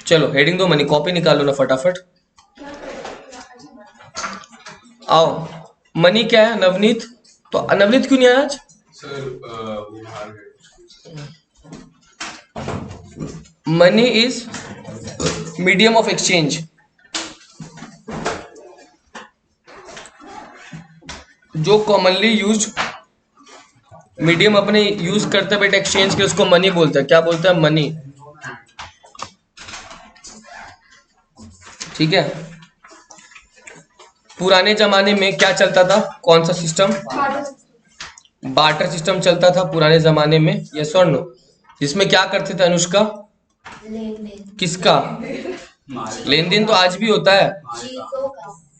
चलो हेडिंग दो, money, copy निकालो ना फटाफट। आओ, मनी क्या है नवनीत? तो नवनीत क्यों नहीं आया आज? सर वो बाहर गए। Money is medium of exchange. जो कॉमनली यूज मीडियम अपने यूज करते बेटे एक्सचेंज के, उसको मनी बोलते हैं। क्या बोलते हैं? मनी। ठीक है। पुराने जमाने में क्या चलता था? कौन सा सिस्टम? बार्टर सिस्टम चलता था पुराने जमाने में, यस और नो? जिसमें क्या करते थे अनुष्का? किसका लेन देन? तो आज भी होता है,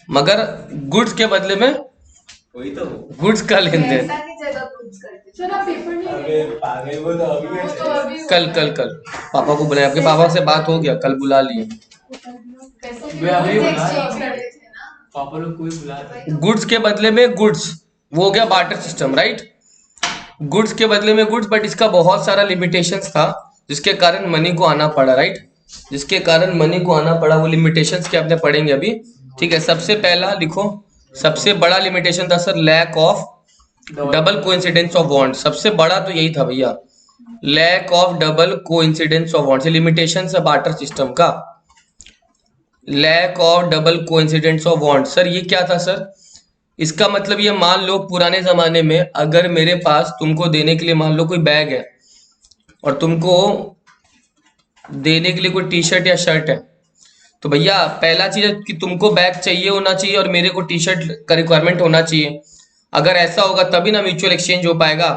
मगर गुड्स के बदले में वही तो गुड्स का लेन देन। कल कल कल पापा को बुलाया, आपके पापा से बात हो गया, कल बुला लिए। पापा लोग कोई बुला रहे। गुड्स के बदले में गुड्स, वो हो गया बार्टर सिस्टम, राइट? गुड्स के बदले में गुड्स, बट इसका बहुत सारा लिमिटेशंस था, जिसके कारण मनी को आना पड़ा, राइट? जिसके कारण मनी को आना पड़ा। वो लिमिटेशंस क्या आपने पढ़ेंगे अभी, ठीक है? सबसे पहला लिखो, सबसे बड़ा लिमिटेशन था sir lack of double coincidence of bond. सबसे बड़ा तो यही था भैया, lack of double coincidence of bond. से लिमिटेशन है बार्टर सिस्टम का, lack of double coincidence of bond. Sir ये क्या था सर? इसका मतलब ये, मान लो पुराने जमाने में अगर मेरे पास तुमको देने के लिए मान लो कोई बैग है, और तुमको देने के लिए कोई टी शर्ट या शर्ट है, तो भैया पहला चीज है कि तुमको बैग चाहिए होना चाहिए और मेरे को टी शर्ट का रिक्वायरमेंट होना चाहिए। अगर ऐसा होगा तभी ना म्यूचुअल एक्सचेंज हो पाएगा।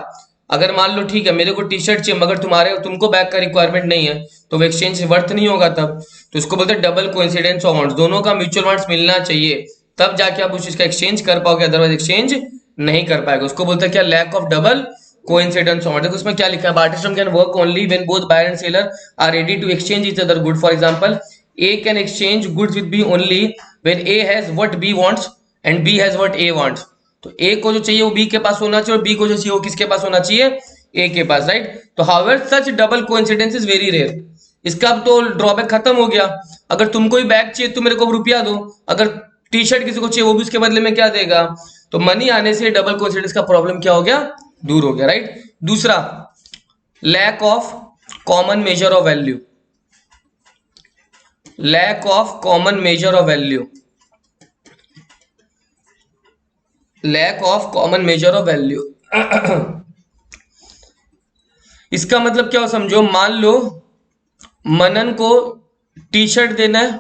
अगर मान लो ठीक है मेरे को टी शर्ट चाहिए मगर तुमको बैग का रिक्वायरमेंट नहीं है, तो वो एक्सचेंज वर्थ नहीं होगा तब। तो इसको बोलते हैं डबल कोइंसिडेंस ऑफ फंड्स। दोनों का म्यूचुअल फंड्स मिलना चाहिए, तब जाके आप उस चीज का एक्सचेंज कर पाओगे, अदरवाइज एक्सचेंज नहीं कर पाएगा। उसको बोलते हैं क्या? Lack of double coincidence of funds. देखो उसमें क्या लिखा है, barter system can work only when both buyer and seller are ready to exchange each other good. For example, A can exchange goods with B only when A has what B wants and B has what A wants. तो A को जो चाहिए वो B के पास होना चाहिए, और B को जो चाहिए वो किसके पास होना चाहिए? A के पास, राइट? तो however such double coincidence is very rare. इसका अब तो ड्रॉबैक खत्म हो गया। अगर तुमको ही बैग चाहिए तो मेरे को रुपया दो, अगर टी शर्ट किसी को चाहिए वो भी उसके बदले में क्या देगा? तो मनी आने से डबल कोइंसिडेंस का प्रॉब्लम क्या हो गया? दूर हो गया, राइट? दूसरा, lack of common measure of value. Lack of common measure of value, lack of common measure of value. इसका मतलब क्या हो समझो, मान लो मनन को टी शर्ट देना है,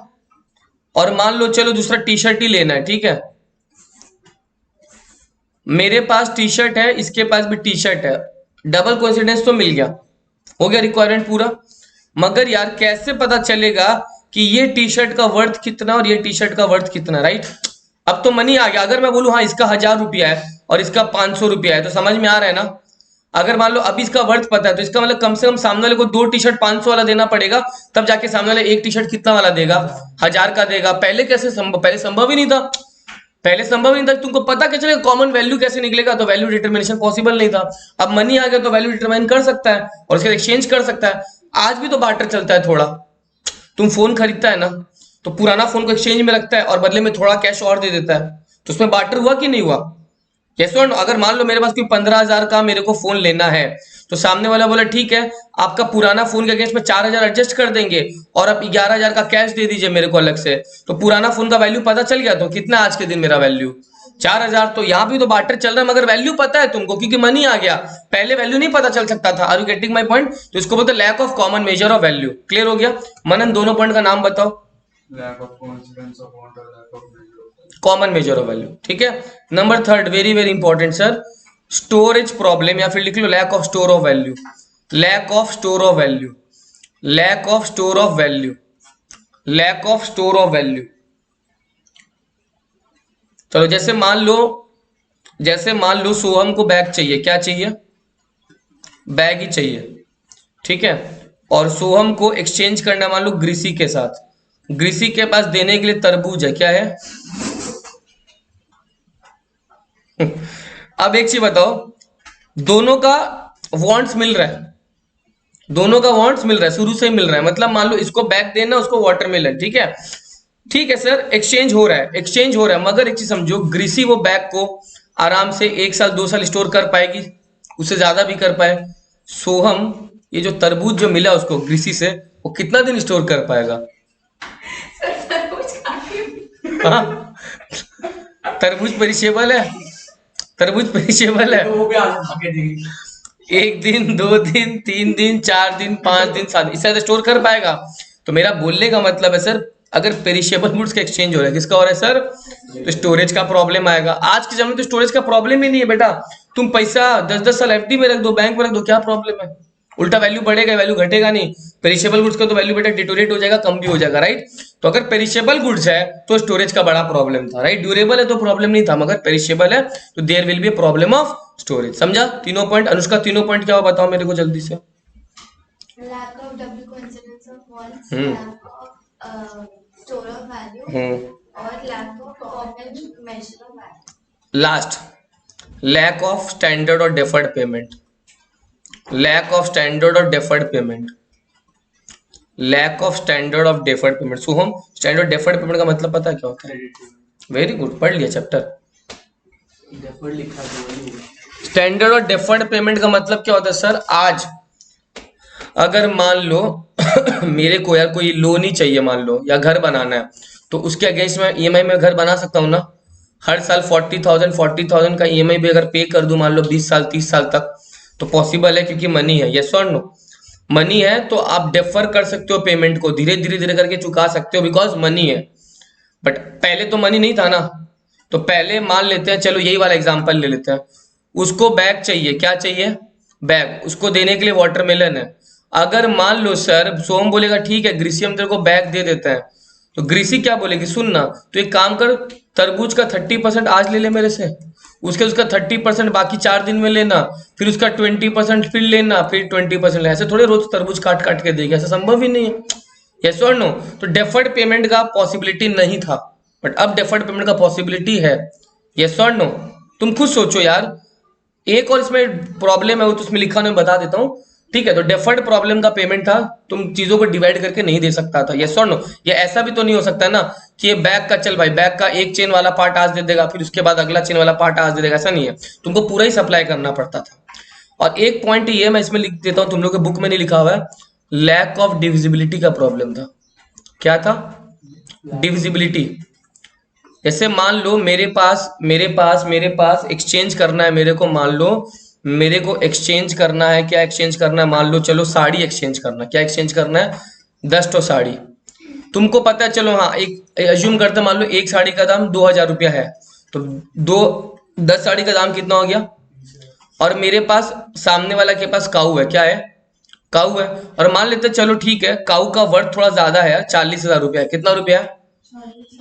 और मान लो चलो दूसरा टी शर्ट ही लेना है, ठीक है? मेरे पास टी शर्ट है, इसके पास भी टी शर्ट है, डबल कोइंसिडेंस तो मिल गया, हो गया रिक्वायरमेंट पूरा। मगर यार कैसे पता चलेगा कि ये टी शर्ट का वर्थ कितना और ये टी शर्ट का वर्थ कितना, राइट? अब तो मनी आ गया। अगर मैं बोलूं हाँ इसका 1000 रुपया है और इसका 500 रुपया है, तो समझ में आ रहा है ना? अगर मान लो अभी इसका वर्थ पता है, तो इसका मतलब कम से कम सामने वाले को 2 टी शर्ट 500 वाला देना पड़ेगा, तब जाके सामने वाले एक टी शर्ट कितना वाला देगा? 1000 का देगा। पहले कैसे संभव? पहले संभव ही नहीं था। पहले संभव नहीं था। तुमको पता कैसे चलेगा कॉमन वैल्यू कैसे निकलेगा? तो वैल्यू डिटर्मिनेशन पॉसिबल नहीं था। अब मनी आ गया तो वैल्यू डिटरमाइन कर सकता है और उसके एक्सचेंज कर सकता है। आज भी तो बार्टर चलता है थोड़ा। तुम फोन खरीदता है ना, तो पुराना फोन को एक्सचेंज में लगता है और बदले में थोड़ा कैश और दे देता है, तो उसमें बार्टर हुआ कि नहीं हुआ? कैसे? अगर मान लो मेरे पास कोई 15,000 का मेरे को फोन लेना है, तो सामने वाला बोला ठीक है आपका पुराना फोन के अगेंस्ट में 4,000 एडजस्ट कर देंगे और आप 11,000 का कैश दे दीजिए मेरे को अलग से। तो पुराना फोन का वैल्यू पता चल गया, तो कितना आज के दिन मेरा वैल्यू? 4,000। तो यहाँ भी तो बार्टर चल रहा है, मगर वैल्यू पता है तुमको क्योंकि मनी आ गया। पहले वैल्यू नहीं पता चल सकता था। Are you getting my point? तो इसको बोलते lack of common measure of value. Clear हो गया? मनन दोनों पॉइंट का नाम बताओ। Lack of coincidence of bond और lack of measure of common measure of value, ठीक है? Number third, very very important sir, storage problem, या फिर लिख लो lack of store of value. Lack of store of value, lack of store of value, lack of store of value. चलो जैसे मान लो सोहम को बैग चाहिए। क्या चाहिए? बैग ही चाहिए, ठीक है? और सोहम को एक्सचेंज करना मान लो ग्रीसी के साथ। ग्रीसी के पास देने के लिए तरबूज है। क्या है? अब एक चीज बताओ, दोनों का वांट्स मिल रहा है, दोनों का वांट्स मिल रहा है, शुरू से ही मिल रहा है, मतलब मान लो इसको बैग देना, उसको वाटरमेलन, ठीक है। ठीक है सर, एक्सचेंज हो रहा है, एक्सचेंज हो रहा है, मगर एक चीज समझो, ग्रीसी वो बैग को आराम से 1 साल 2 साल स्टोर कर पाएगी, उससे ज्यादा भी कर पाए। सोहम, ये जो तरबूज जो मिला उसको ग्रीसी से, वो कितना दिन स्टोर कर पाएगा? हाँ, तरबूज पेरिशेबल है, तरबूज पेरिशेबल है। तो वो भी आज खा के देगी। 1 दिन, 2 दिन, 3 दिन, 4 दिन, 5 दिन, 7 दिन, इससे ज्यादा स्टोर कर पाएगा? तो मेरा बोलने का मतलब है सर, अगर पेरिशेबल गुड्स का एक्सचेंज हो रहा है, किसका हो रहा है सर? तो स्टोरेज का प्रॉब्लम आएगा। आज के समय में तो स्टोरेज का प्रॉब्लम ही नहीं है बेटा, तुम पैसा 10-10 साल एफडी में रख दो, बैंक में रख दो, क्या प्रॉब्लम है? उल्टा वैल्यू बढ़ेगा, वैल्यू घटेगा नहीं। पेरिशेबल गुड्स का तो वैल्यू बेटा डिटोरेट हो जाएगा, कम भी हो जाएगा, राइट। तो अगर पेरिशेबल गुड्स है तो स्टोरेज का बड़ा प्रॉब्लम था, राइट। ड्यूरेबल है तो प्रॉब्लम नहीं था, मगर पेरिशेबल है तो there will be problem of storage. समझा तीनों पॉइंट? अनुष्का तीनों पॉइंट क्या हो बताओ मेरे को जल्दी से। lack of double coincidence of wants, hmm lack of store of value, हम्म और lack of common measure of value. Last, lack of standard और deferred payment, lack of standard और deferred payment, lack of standard of deferred payment. Soham, standard deferred payment का मतलब पता है क्या होता है? वेरी गुड, पढ़ लिया चैप्टर। डेफर्ड लिखा है तो वही होगा। स्टैंडर्ड और डेफर्ड पेमेंट का मतलब क्या होता है सर? आज अगर मान लो मेरे को यार कोई लोन ही चाहिए मान लो, या घर बनाना है, तो उसके अगेंस्ट में ईएमआई में घर बना सकता हूँ ना? हर साल 40,000 का ईएमआई भी अगर पे कर दूं मान लो 20 साल 30 साल तक, तो पॉसिबल है, क्योंकि मनी है। यस और नो? मनी है तो आप डेफर कर सकते हो पेमेंट को, धीरे धीरे धीरे करके चुका सकते हो, बिकॉज मनी है। बट पहले तो मनी नहीं था ना। तो पहले मान लेते हैं, चलो यही वाला एग्जांपल ले लेते हैं, उसको बैग चाहिए, क्या चाहिए? बैग। उसको देने के लिए वाटरमेलन है। अगर मान लो सर सोम बोलेगा ठीक है ग्रीसी हम तेरे को बैग दे देते हैं, तो ग्रीसी क्या बोलेगी? सुन ना, तो एक काम कर, तरबूज का 30% आज ले ले मेरे से, उसके उसका 30% बाकी 4 दिन में लेना, फिर उसका 20% फिर लेना, फिर 20% लेना। ऐसे थोड़े रोज तरबूज काट काट के देगा, ऐसा संभव ही नहीं है। यस और नो? तो डेफर्ड पेमेंट का पॉसिबिलिटी नहीं था, बट अब डेफर्ड पेमेंट का पॉसिबिलिटी है। यस और नो? तुम खुद सोचो यार। एक और इसमें प्रॉब्लम है, वो तो उसमें लिखा मैं बता देता हूँ, ठीक है। तो डेफर्ड प्रॉब्लम का पेमेंट था, तुम चीजों को डिवाइड करके नहीं दे सकता था। यस और नो? ये ऐसा भी तो नहीं हो सकता ना कि ये बैग का, चल भाई बैग का एक चेन वाला पार्ट आज दे देगा, फिर उसके बाद अगला चेन वाला पार्ट आज दे देगा, ऐसा नहीं है। तुमको पूरा ही सप्लाई करना पड़ता था। और एक पॉइंट ये मैं इसमें लिख देता हूँ, तुम लोग के बुक में नहीं लिखा हुआ है, लैक ऑफ डिविजिबिलिटी का प्रॉब्लम था। क्या था? डिविजिबिलिटी। जैसे मान लो मेरे पास एक्सचेंज करना है, मेरे को मान लो मेरे को एक्सचेंज करना है, क्या एक्सचेंज करना है? मान लो चलो साड़ी एक्सचेंज करना है। क्या एक्सचेंज करना है? 10 तो साड़ी। तुमको पता है, चलो हाँ एक अज्यूम करते हैं, मान लो एक साड़ी का दाम 2,000 रुपया है, तो दो 10 साड़ी का दाम कितना हो गया? और मेरे पास सामने वाला के पास काऊ है, क्या है? काऊ है। और मान लेते हैं चलो ठीक है, काऊ का वर्थ थोड़ा ज्यादा है, 40,000 रुपया है। कितना रुपया है?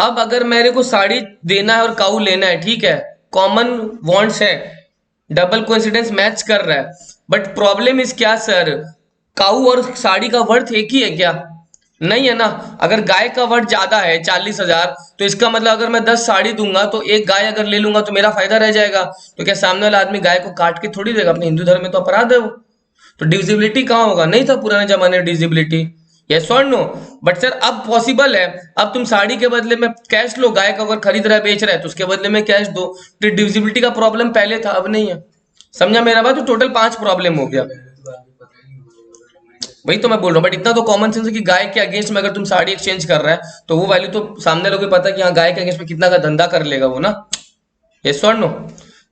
अब अगर मेरे को साड़ी देना है और काऊ लेना है, ठीक है, कॉमन वांट्स है, डबल कोइंसिडेंस मैच कर रहा है, बट प्रॉब्लम इज क्या सर? काऊ और साड़ी का वर्थ एक ही है क्या? नहीं है ना। अगर गाय का वर्थ ज्यादा है 40,000, तो इसका मतलब अगर मैं 10 साड़ी दूंगा तो एक गाय अगर ले लूंगा तो मेरा फायदा रह जाएगा। तो क्या सामने वाला आदमी गाय को काट के थोड़ी देगा? अपने हिंदू धर्म में तो अपराध है वो। तो डिविजिबिलिटी कहाँ होगा? नहीं था पुराने जमाने में डिविजिबिलिटी। यस और नो? बट सर अब पॉसिबल है। अब तुम साड़ी के बदले में कैश लो, गाय का अगर खरीद रहा है बेच रहा है तो उसके बदले में कैश दो। तो डिविजिबिलिटी का प्रॉब्लम पहले था, अब नहीं है। समझा मेरा बात? तो टोटल 5 प्रॉब्लम हो गया। पहले तो आगे पता ही नहीं होगा। वही तो मैं बोल रहा हूँ, बट इतना तो कॉमन सेंस है कि गाय के अगेंस्ट में अगर तुम साड़ी एक्सचेंज कर रहा है तो वो वैल्यू तो सामने लोगों को पता है कि हाँ गाय के अगेंस्ट में कितना का धंधा कर लेगा वो ना। यस और नो?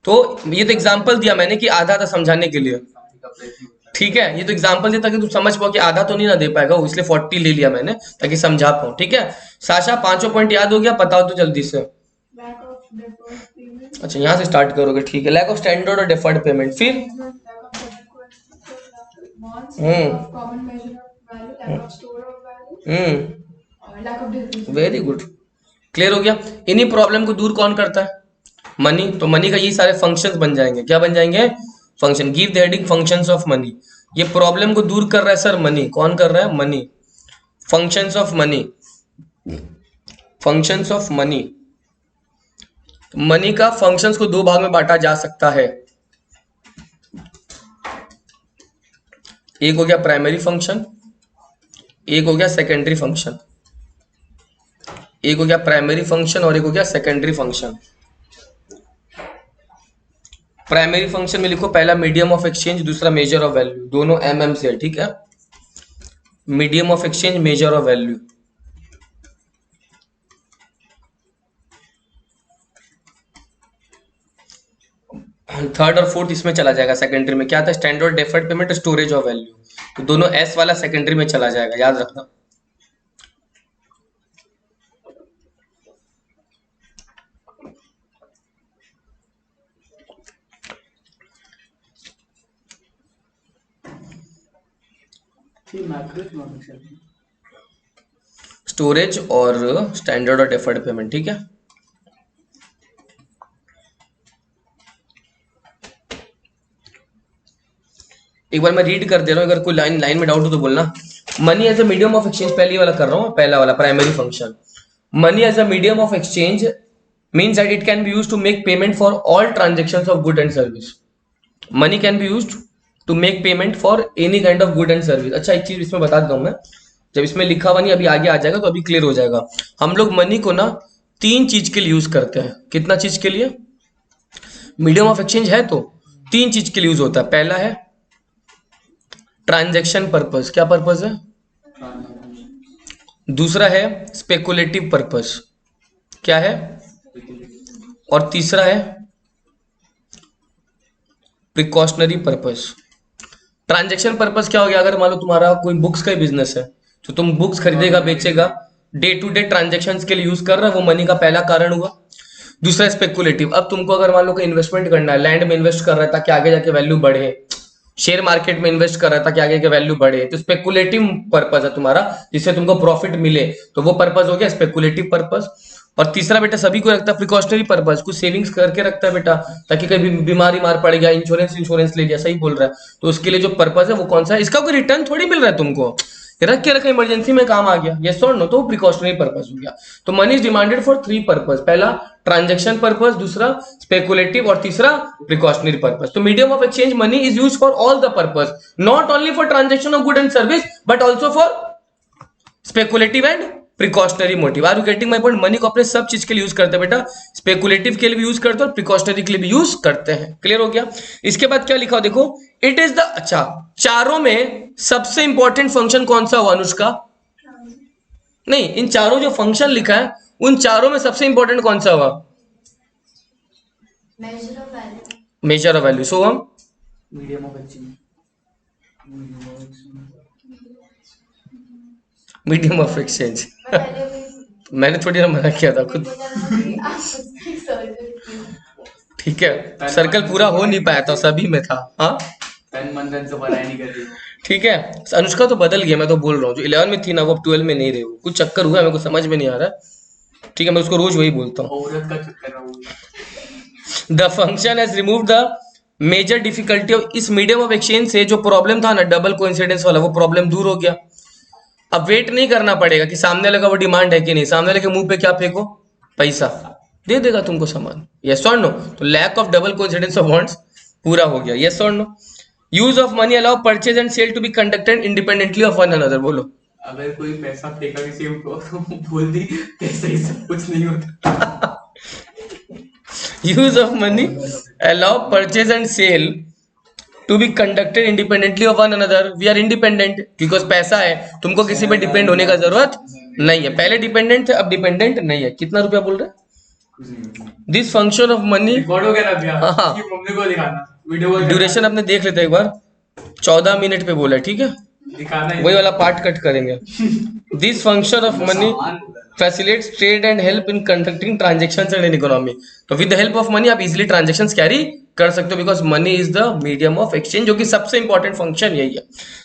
तो ये तो एग्जाम्पल दिया मैंने कि आधा था समझाने के लिए, साड़ी का प्राइस ही होता है। ठीक है। ये तो एग्जाम्पल दिया ताकि तुम समझ पाओ कि आधा तो नहीं ना दे पाएगा वो, इसलिए 40 ले लिया मैंने ताकि समझा पाऊँ, ठीक है। साशा 5 पॉइंट याद हो गया? बताओ तो जल्दी से। Lack of deferred payment, अच्छा यहाँ से स्टार्ट करोगे, ठीक है। लैक ऑफ स्टैंडर्ड और डेफर्ड पेमेंट, फिर lack of double coincidence of wants, hmm lack of common measure of value, lack of store of value, और lack of divisibility. Very good, clear हो गया। इन्हीं प्रॉब्लम को दूर कौन करता है? मनी। तो मनी का ये सारे फंक्शंस बन जाएंगे, क्या बन जाएंगे? Function. Give the heading functions of money. ये प्रॉब्लम को दूर कर रहा है सर मनी। कौन कर रहा है? Money. Functions of money, functions of money. Money का फंक्शंस को 2 भाग में बांटा जा सकता है। एक हो गया प्राइमरी फंक्शन, एक हो गया सेकेंडरी फंक्शन, एक हो गया प्राइमरी फंक्शन और एक हो गया सेकेंडरी फंक्शन। प्राइमरी फंक्शन में लिखो पहला मीडियम ऑफ एक्सचेंज, दूसरा मेजर ऑफ वैल्यू, दोनों एम से है, ठीक है। Medium of exchange, major of value. Third और फोर्थ इसमें चला जाएगा सेकेंडरी में। क्या था? Standard deferred payment, storage of value. तो दोनों एस वाला सेकेंडरी में चला जाएगा, याद रखना। स्टोरेज और स्टैंडर्ड और डेफर्ड पेमेंट, ठीक है। एक बार मैं रीड कर दे रहा हूं, अगर कोई लाइन में डाउट हो तो बोलना। Money as a medium of exchange, पहली वाला कर रहा हूं, पहला वाला primary function. Money as a medium of exchange means that it can be used to make payment for all transactions of good and service. Money can be used to make payment for any kind of good and service. अच्छा, एक चीज इसमें बता देता हूं मैं, जब इसमें लिखा हुआ नहीं अभी आगे आ जाएगा तो अभी क्लियर हो जाएगा। हम लोग मनी को ना तीन चीज के लिए यूज करते हैं। कितना चीज के लिए? मीडियम ऑफ एक्सचेंज है तो तीन चीज के लिए यूज होता है। पहला है ट्रांजैक्शन पर्पस। क्या पर्पस है? दूसरा है स्पेकुलेटिव पर्पस। क्या है? और तीसरा है प्रिकॉशनरी पर्पस। ट्रांजैक्शन पर्पस क्या हो गया? अगर मान लो तुम्हारा कोई बुक्स का बिजनेस है तो तुम बुक्स खरीदेगा बेचेगा, डे टू डे ट्रांजैक्शंस के लिए यूज कर रहा है, वो मनी का पहला कारण हुआ। दूसरा स्पेकुलेटिव, अब तुमको अगर मान लो कोई इन्वेस्टमेंट करना है, लैंड में इन्वेस्ट कर रहा है ताकि आगे जाके वैल्यू बढ़े, शेयर मार्केट में इन्वेस्ट कर रहा है ताकि आगे के वैल्यू बढ़े, तो स्पेकुलेटिव पर्पस है तुम्हारा, जिससे तुमको प्रॉफिट मिले, तो वो पर्पस हो गया स्पेकुलेटिव पर्पस। और तीसरा बेटा सभी को रखता है प्रिकॉशनरी पर्पस, कुछ सेविंग्स करके रखता है बेटा, ताकि कभी बीमारी मार पड़ गया, इंश्योरेंस ले लिया, सही बोल रहा है, तो उसके लिए जो पर्पस है वो कौन सा है? इसका कोई रिटर्न थोड़ी मिल रहा है तुमको, रख के रखा इमरजेंसी में काम आ गया, यस और नो, तो प्रिकॉशनरी पर्पस हो गया। तो money is demanded for three purpose, पहला ट्रांजैक्शन पर्पस, दूसरा स्पेकुलेटिव और तीसरा प्रिकॉशनरी पर्पस। तो medium of exchange money is used for all the purpose, not only for transaction of good and service but also for speculative and precautionary motive. Are you getting my point? Money को अपने सब चीज के लिए use करते हैं बेटा, speculative के लिए भी यूज करते हैं और प्रिकॉशनरी के लिए भी यूज करते हैं। क्लियर हो गया? इसके बाद क्या लिखा हो देखो, इट इज द, अच्छा, चारों में सबसे इंपॉर्टेंट फंक्शन कौन सा हुआ अनुष्का? नहीं, इन चारों जो फंक्शन लिखा है उन चारों में सबसे इंपॉर्टेंट कौन सा हुआ? Major of value. सो हम medium of exchange, medium of exchange मैंने थोड़ी ना मना किया था खुद, ठीक है, सर्कल पूरा हो नहीं पाया था, सभी में था। हाँ, पेन मंदन से बनाई नहीं कर रही। ठीक है। अनुष्का तो बदल गया, मैं तो बोल रहा हूँ, जो 11 में थी ना वो अब 12 में नहीं रही, वो कुछ चक्कर हुआ है, मेरे को समझ में नहीं आ रहा। ठीक है, मैं उसको रोज वही बोलता हूँ। औरत का चक्कर है। The function has remove the major difficulty of, इस मीडियम ऑफ एक्सचेंज से जो प्रॉब्लम था ना डबल कोइंसिडेंस वाला, वो प्रॉब्लम दूर हो गया। अब वेट नहीं करना पड़ेगा कि सामने वाले का वो डिमांड है कि नहीं, सामने वाले के मुंह पे क्या फेंको, पैसा दे देगा तुमको सामान, यस और नो। तो lack of double coincidence of wants पूरा हो गया, यस और no. Use of money allow purchase and sale to be conducted independently of one another. बोलो, अगर कोई पैसा फेंका किसी को तो बोल दी पैसे ही सब कुछ नहीं होता। Use of money allow purchase and sale to be conducted independently of one another. We are independent because पैसा है, तुमको किसी पे डिपेंड होने का जरूरत नहीं है। पहले डिपेंडेंट थे, अब डिपेंडेंट नहीं है। कितना रुपया बोल रहे? This function of money, record हो गया ना भैया, हाँ, इसकी मम्मी को दिखाना, वीडियो को ड्यूरेशन अपने देख लेते एक बार, 14 मिनट पे बोला, ठीक है, दिखाना है। वही वाला पार्ट कट करेंगे। This function of money facilitates trade and help in conducting transactions and in economy। तो with the help of money आप easily transactions कैरी कर सकते हो because money is the medium of exchange, जो कि सबसे important function यही है।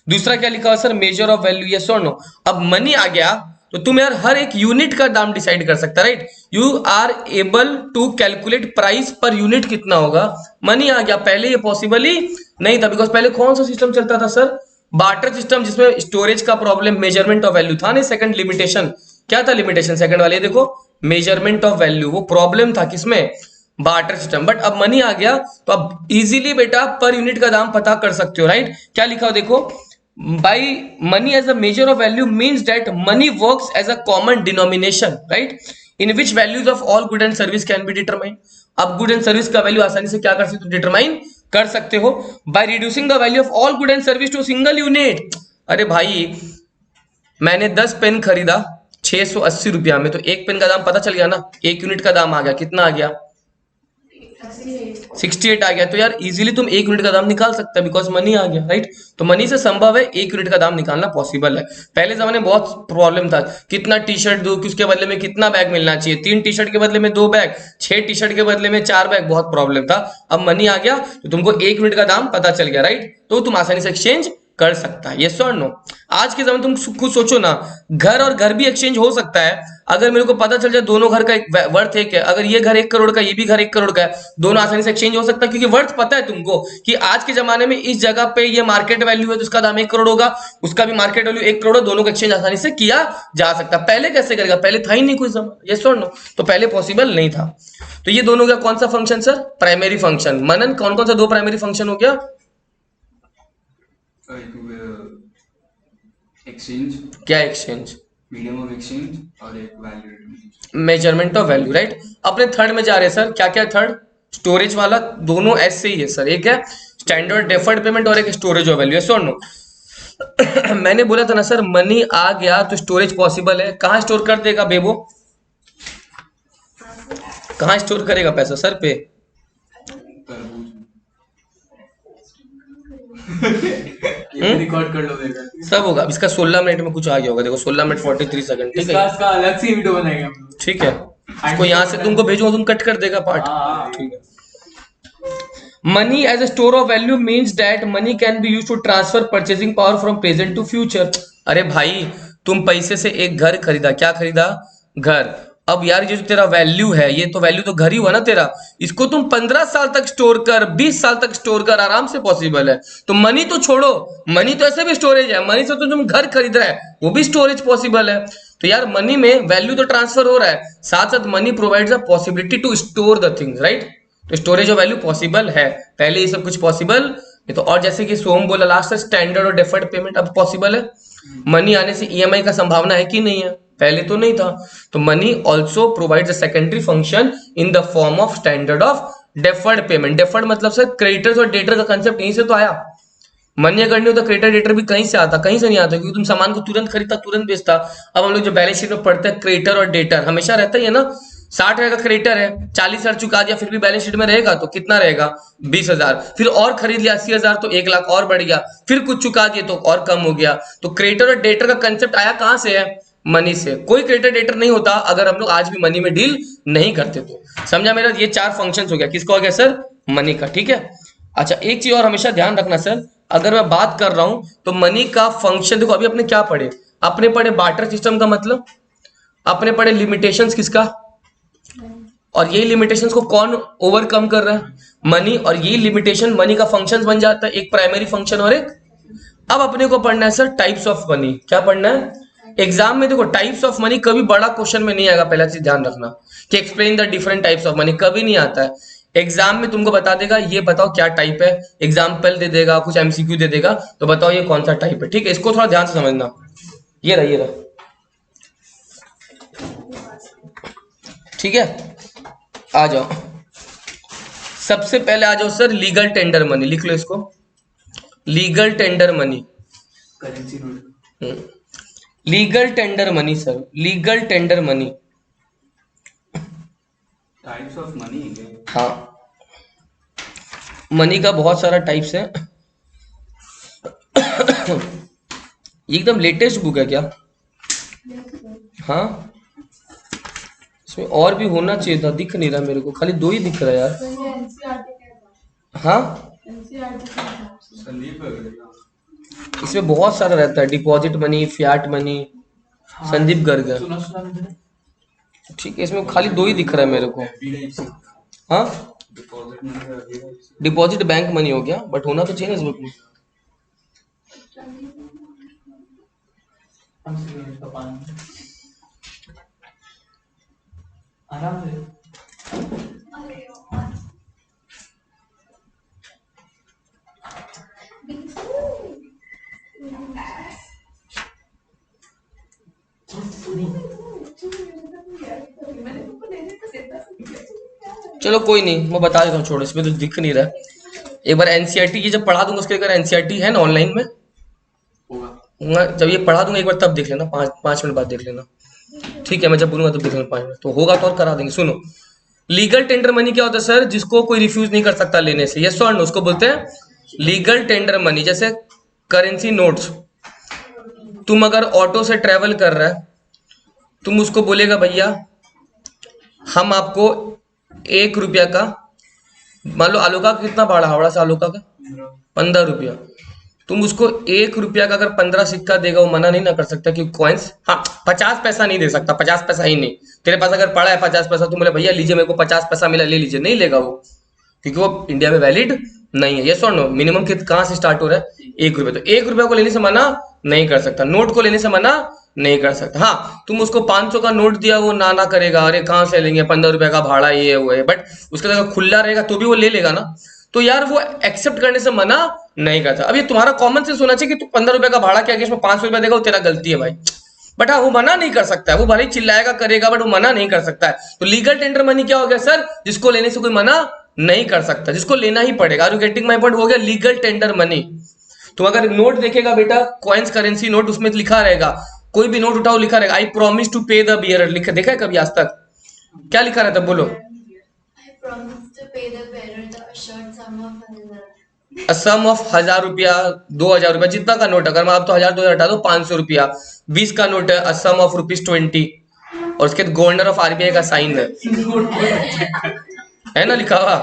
दूसरा क्या लिखा हुआ sir? Major of value, yes और नो। अब मनी आ गया तो तुम यार हर एक यूनिट का दाम डिसाइड कर सकता है, right? You are able to calculate price per unit कितना होगा। मनी आ गया, पहले ये पॉसिबल ही नहीं था बिकॉज पहले कौन सा सिस्टम चलता था सर? बार्टर सिस्टम, जिसमें स्टोरेज का प्रॉब्लम, मेजरमेंट ऑफ वैल्यू था नहीं। सेकंड लिमिटेशन क्या था? लिमिटेशन सेकंड वाले, देखो मेजरमेंट ऑफ वैल्यू, वो प्रॉब्लम था किसमें? Barter system. बट अब मनी आ गया तो अब इजीली बेटा पर यूनिट का दाम पता कर सकते हो, राइट? क्या लिखा हो देखो, by money as a measure of value means that money works as a common denomination, right, in which values of all good and service can be determined. अब गुड एंड सर्विस का value आसानी से क्या कर सकते हो, determine कर सकते हो by reducing the value of all good and service to single unit. अरे भाई मैंने 10 पेन खरीदा 680 रुपया में, तो एक पेन का दाम पता चल गया ना, एक यूनिट का दाम आ गया, कितना आ गया 68 आ गया. तो यार इजीली तुम एक यूनिट का दाम निकाल सकते हो बिकॉज मनी आ गया, राइट. तो मनी से संभव है एक यूनिट का दाम निकालना पॉसिबल है. पहले जमाने में बहुत प्रॉब्लम था, कितना टी शर्ट दूं, किसके बदले में कितना बैग मिलना चाहिए, 3 टी शर्ट के बदले में 2 बैग, 6 टी शर्ट के बदले में 4 बैग, बहुत प्रॉब्लम था. अब मनी आ गया तो तुमको एक यूनिट का दाम पता चल गया, राइट. तो तुम आसानी से एक्सचेंज कर सकता है, यस और नो. आज के जमाने तुम खुद सोचो ना, घर और घर भी एक्सचेंज हो सकता है अगर मेरे को पता चल जाए दोनों घर का एक वर्थ एक है. अगर ये घर 1 करोड़ का, ये भी घर 1 करोड़ का है, दोनों आसानी से एक्सचेंज हो सकता है क्योंकि वर्थ पता है तुमको कि आज के जमाने में इस जगह पे ये मार्केट वैल्यू है तो उसका दाम 1 करोड़ होगा, उसका भी मार्केट वैल्यू 1 करोड़, दोनों का एक्सचेंज आसानी से किया जा सकता है. पहले कैसे करेगा, पहले था ही नहीं कोई जमाना, यस और नो. तो पहले पॉसिबल नहीं था. तो ये दोनों का कौन सा फंक्शन सर, प्राइमरी फंक्शन. मनन कौन कौन सा 2 प्राइमरी फंक्शन हो गया, एक्सचेंज, क्या एक्सचेंज, मीडियम ऑफ एक्सचेंज और एक value, measurement of value, right. अपने थर्ड में जा रहे हैं सर, क्या क्या थर्ड, स्टोरेज वाला, दोनों एस से ही है सर. एक है स्टैंडर्ड डेफर्ड पेमेंट और एक स्टोरेज ऑफ वैल्यू, यस और नो. मैंने बोला था ना सर मनी आ गया तो स्टोरेज पॉसिबल है. कहाँ स्टोर कर देगा बेबो, कहाँ स्टोर करेगा पैसा सर पे, रिकॉर्ड कर लो देगा, सब होगा. इसका 16 मिनट में कुछ आ गया होगा, देखो 16 मिनट 43 सेकंड, ठीक है, इसका अलग से वीडियो बनाएंगे हम लोग. ठीक है. इसको यहाँ से तुमको भेजूंगा, तुम कट कर देगा पार्ट, ठीक है. Money as a store of value means that money can be use to transfer purchasing power from present to future. अरे भाई तुम पैसे से एक घर खरीदा, क्या खरीदा, घर. अब यार ये जो तेरा वैल्यू है, ये तो वैल्यू तो घर ही हुआ ना तेरा, इसको तुम 15 साल तक स्टोर कर, 20 साल तक स्टोर कर, आराम से पॉसिबल है. तो मनी तो छोड़ो, मनी तो ऐसे भी स्टोरेज है, मनी से तो तुम घर खरीद रहा है वो भी स्टोरेज पॉसिबल है. तो यार मनी में वैल्यू तो ट्रांसफर हो रहा है, साथ साथ money provides a possibility to store the things, right. तो स्टोरेज ऑफ वैल्यू पॉसिबल है, पहले ये सब कुछ पॉसिबल ये तो. और जैसे कि सोम बोला लास्ट स्टैंडर्ड और डेफर्ड पेमेंट अब पॉसिबल है. मनी आने से ईएमआई का संभावना है कि नहीं है, पहले तो नहीं था. तो money also provides a secondary function in the form of standard of deferred payment. Deferred मतलब सर क्रेडिटर्स और डेटर का कंसेप्ट यहीं से तो आया. मनी अगर नहीं होता क्रेडिटर डेटर भी कहीं से आता, कहीं से नहीं आता, क्योंकि तुम सामान को तुरंत खरीदता तुरंत बेचता. अब हम लोग जो बैलेंस शीट में पढ़ते हैं क्रेडिटर और डेटर हमेशा रहता ही है ना. 60,000 का क्रेडिटर है, 40,000 चुका दिया, फिर भी बैलेंस शीट में रहेगा तो कितना रहेगा 20,000. फिर और खरीद लिया 80,000 तो 1 लाख और बढ़ गया, फिर कुछ चुका दिए तो और कम हो गया. तो क्रेडिटर और डेटर का कंसेप्ट आया कहां से है, मनी से. कोई क्रेडिटर डेटर नहीं होता अगर हम लोग आज भी मनी में डील नहीं करते. तो समझा मेरा, ये 4 फंक्शंस हो गया, किसका हो गया सर, मनी का, ठीक है. अच्छा एक चीज और हमेशा ध्यान रखना सर, अगर मैं बात कर रहा हूं तो मनी का फंक्शन, देखो अभी अपने क्या पढ़े, अपने पढ़े बार्टर सिस्टम का मतलब, अपने पढ़े लिमिटेशंस किसका, और यही लिमिटेशंस को कौन ओवरकम कर रहा है, मनी. और यही लिमिटेशन मनी का फंक्शन बन जाता है, एक प्राइमरी फंक्शन और एक. अब अपने को पढ़ना है सर टाइप्स ऑफ मनी. क्या पढ़ना है, एग्जाम में देखो टाइप्स ऑफ मनी कभी बड़ा क्वेश्चन में नहीं आएगा, पहला चीज ध्यान रखना कि explain the different types of money, कभी नहीं आता है. एग्जाम में तुमको बता देगा ये बताओ क्या टाइप है, एग्जाम्पल दे देगा, कुछ एमसीक्यू दे देगा, तो बताओ ये कौन सा टाइप है, ठीक है. इसको थोड़ा ध्यान से समझना. ये रहा, ठीक है. आ जाओ, सबसे पहले आ जाओ सर लीगल टेंडर मनी, लिख लो इसको, legal tender money, currency note, legal tender money sir, legal tender money. Types of money. हाँ मनी का बहुत सारा टाइप्स है. एकदम लेटेस्ट बुक है क्या, हाँ इसमें और भी होना चाहिए था, दिख नहीं रहा मेरे को, खाली 2 ही दिख रहा है यार. हाँ इसमें बहुत सारा रहता है, deposit money, Fiat money, Sandeep Garg, ठीक है. इसमें खाली 2 ही दिख रहा है मेरे को. हाँ डिपॉजिट बैंक मनी हो गया, बट होना तो चाहिए ना इस बुक में. आराम से. चलो कोई नहीं, मैं बता देता हूँ, छोड़ो, इसमें तो दिख नहीं रहा है। एक बार एनसीईआरटी ये जब पढ़ा दूंगा, उसके अगर एनसीईआरटी है ना ऑनलाइन में, होगा। जब ये पढ़ा दूंगा एक बार तब देख लेना, 5 मिनट बाद देख लेना, ठीक है? मैं जब बोलूंगा तब देख लेना, 5 मिनट तो होगा तो और करा देंगे। सुनो, लीगल टेंडर मनी क्या होता है सर? जिसको कोई रिफ्यूज नहीं कर सकता लेने से, यस और नो, उसको बोलते हैं लीगल टेंडर मनी। जैसे करेंसी नोट्स, तुम अगर ऑटो से ट्रेवल कर रहा है, तुम उसको बोलेगा भैया हम आपको 1 रुपया का, मान लो आलूका का कितना भाड़ा, हावड़ा से आलूका का 15 रुपया, तुम उसको 1 रुपया का अगर 15 सिक्का देगा, वो मना नहीं ना कर सकता कि कॉइन्स, हाँ 50 पैसा नहीं दे सकता, 50 पैसा ही नहीं, तेरे पास अगर पड़ा है 50 पैसा, तुम बोले भैया लीजिए मेरे को 50 पैसा मिला, ले लीजिए, नहीं लेगा वो, क्योंकि वो इंडिया में वैलिड नहीं है। यस और नो? मिनिमम कहाँ से स्टार्ट हो रहा है? 1 रुपया। तो 1 रुपया को लेने से मना नहीं कर सकता, नोट को लेने से मना नहीं कर सकता। हाँ, तुम उसको 500 का नोट दिया, वो ना करेगा, अरे कहाँ से लेंगे, 15 रुपया का भाड़ा ये है वो है, बट उसका अगर खुला रहेगा तो भी वो ले लेगा ना, तो यार वो एक्सेप्ट करने से मना नहीं करता। अब ये तुम्हारा कॉमन सेंस होना चाहिए कि तू 15 रुपया का भाड़ा के अगेंस्ट में 500 रुपया देगा, वो तेरा गलती है भाई, बट हाँ वो मना नहीं कर सकता है, वो भले ही चिल्लाएगा करेगा, बट वो मना नहीं कर सकता है। तो लीगल टेंडर मनी क्या हो गया सर? जिसको लेने से कोई मना नहीं कर सकता, जिसको लेना ही पड़ेगा। Are you getting my point? हो गया लीगल टेंडर मनी। तुम अगर नोट देखेगा बेटा, कॉइन्स करेंसी नोट, उसमें लिखा रहेगा, कोई भी नोट उठाओ लिखा रहेगा आई प्रॉमिस टू पे द बियरर, लिखा देखा है कभी आज तक? क्या लिखा रहता है बोलो? I promise to pay the bearer the assured sum of 1,000. Sum of 1000 रुपया, 2000 रुपया, जितना का नोट, अगर मैं आप तो 1000 2000 हटा दो, 500 रुपया, 20 का नोट है, सम ऑफ ₹20, और उसके गवर्नर ऑफ आरबीआई का साइन है ना लिखा हुआ?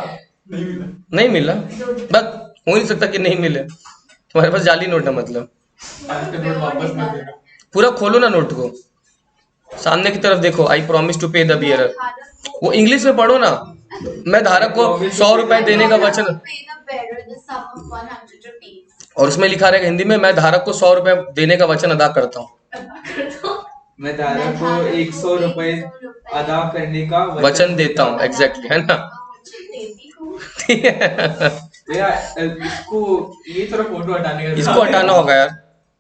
नहीं मिला, बस हो नहीं सकता कि नहीं मिले, तुम्हारे पास जाली नोट है मतलब। आज का नोट वापस ना देना। पूरा खोलो ना नोट को, सामने की तरफ देखो, आई प्रॉमिस टू पे द बियरर, वो इंग्लिश में पढ़ो ना, मैं धारक को 100 रुपए देने का वचन, Pay the bearer the sum of 100 rupees. और उसमें लिखा रहेगा हिंदी में, मैं धारक को 100 रुपए देने का वचन अदा करता हूँ, मैं धारक को 100 रुपए अदा करने का वचन देता हूँ, एग्जैक्टली, है ना? मुझे देती हूँ। ठीक है, यार इसको ये थोड़ा फोटो हटाने का, इसको हटाना होगा यार,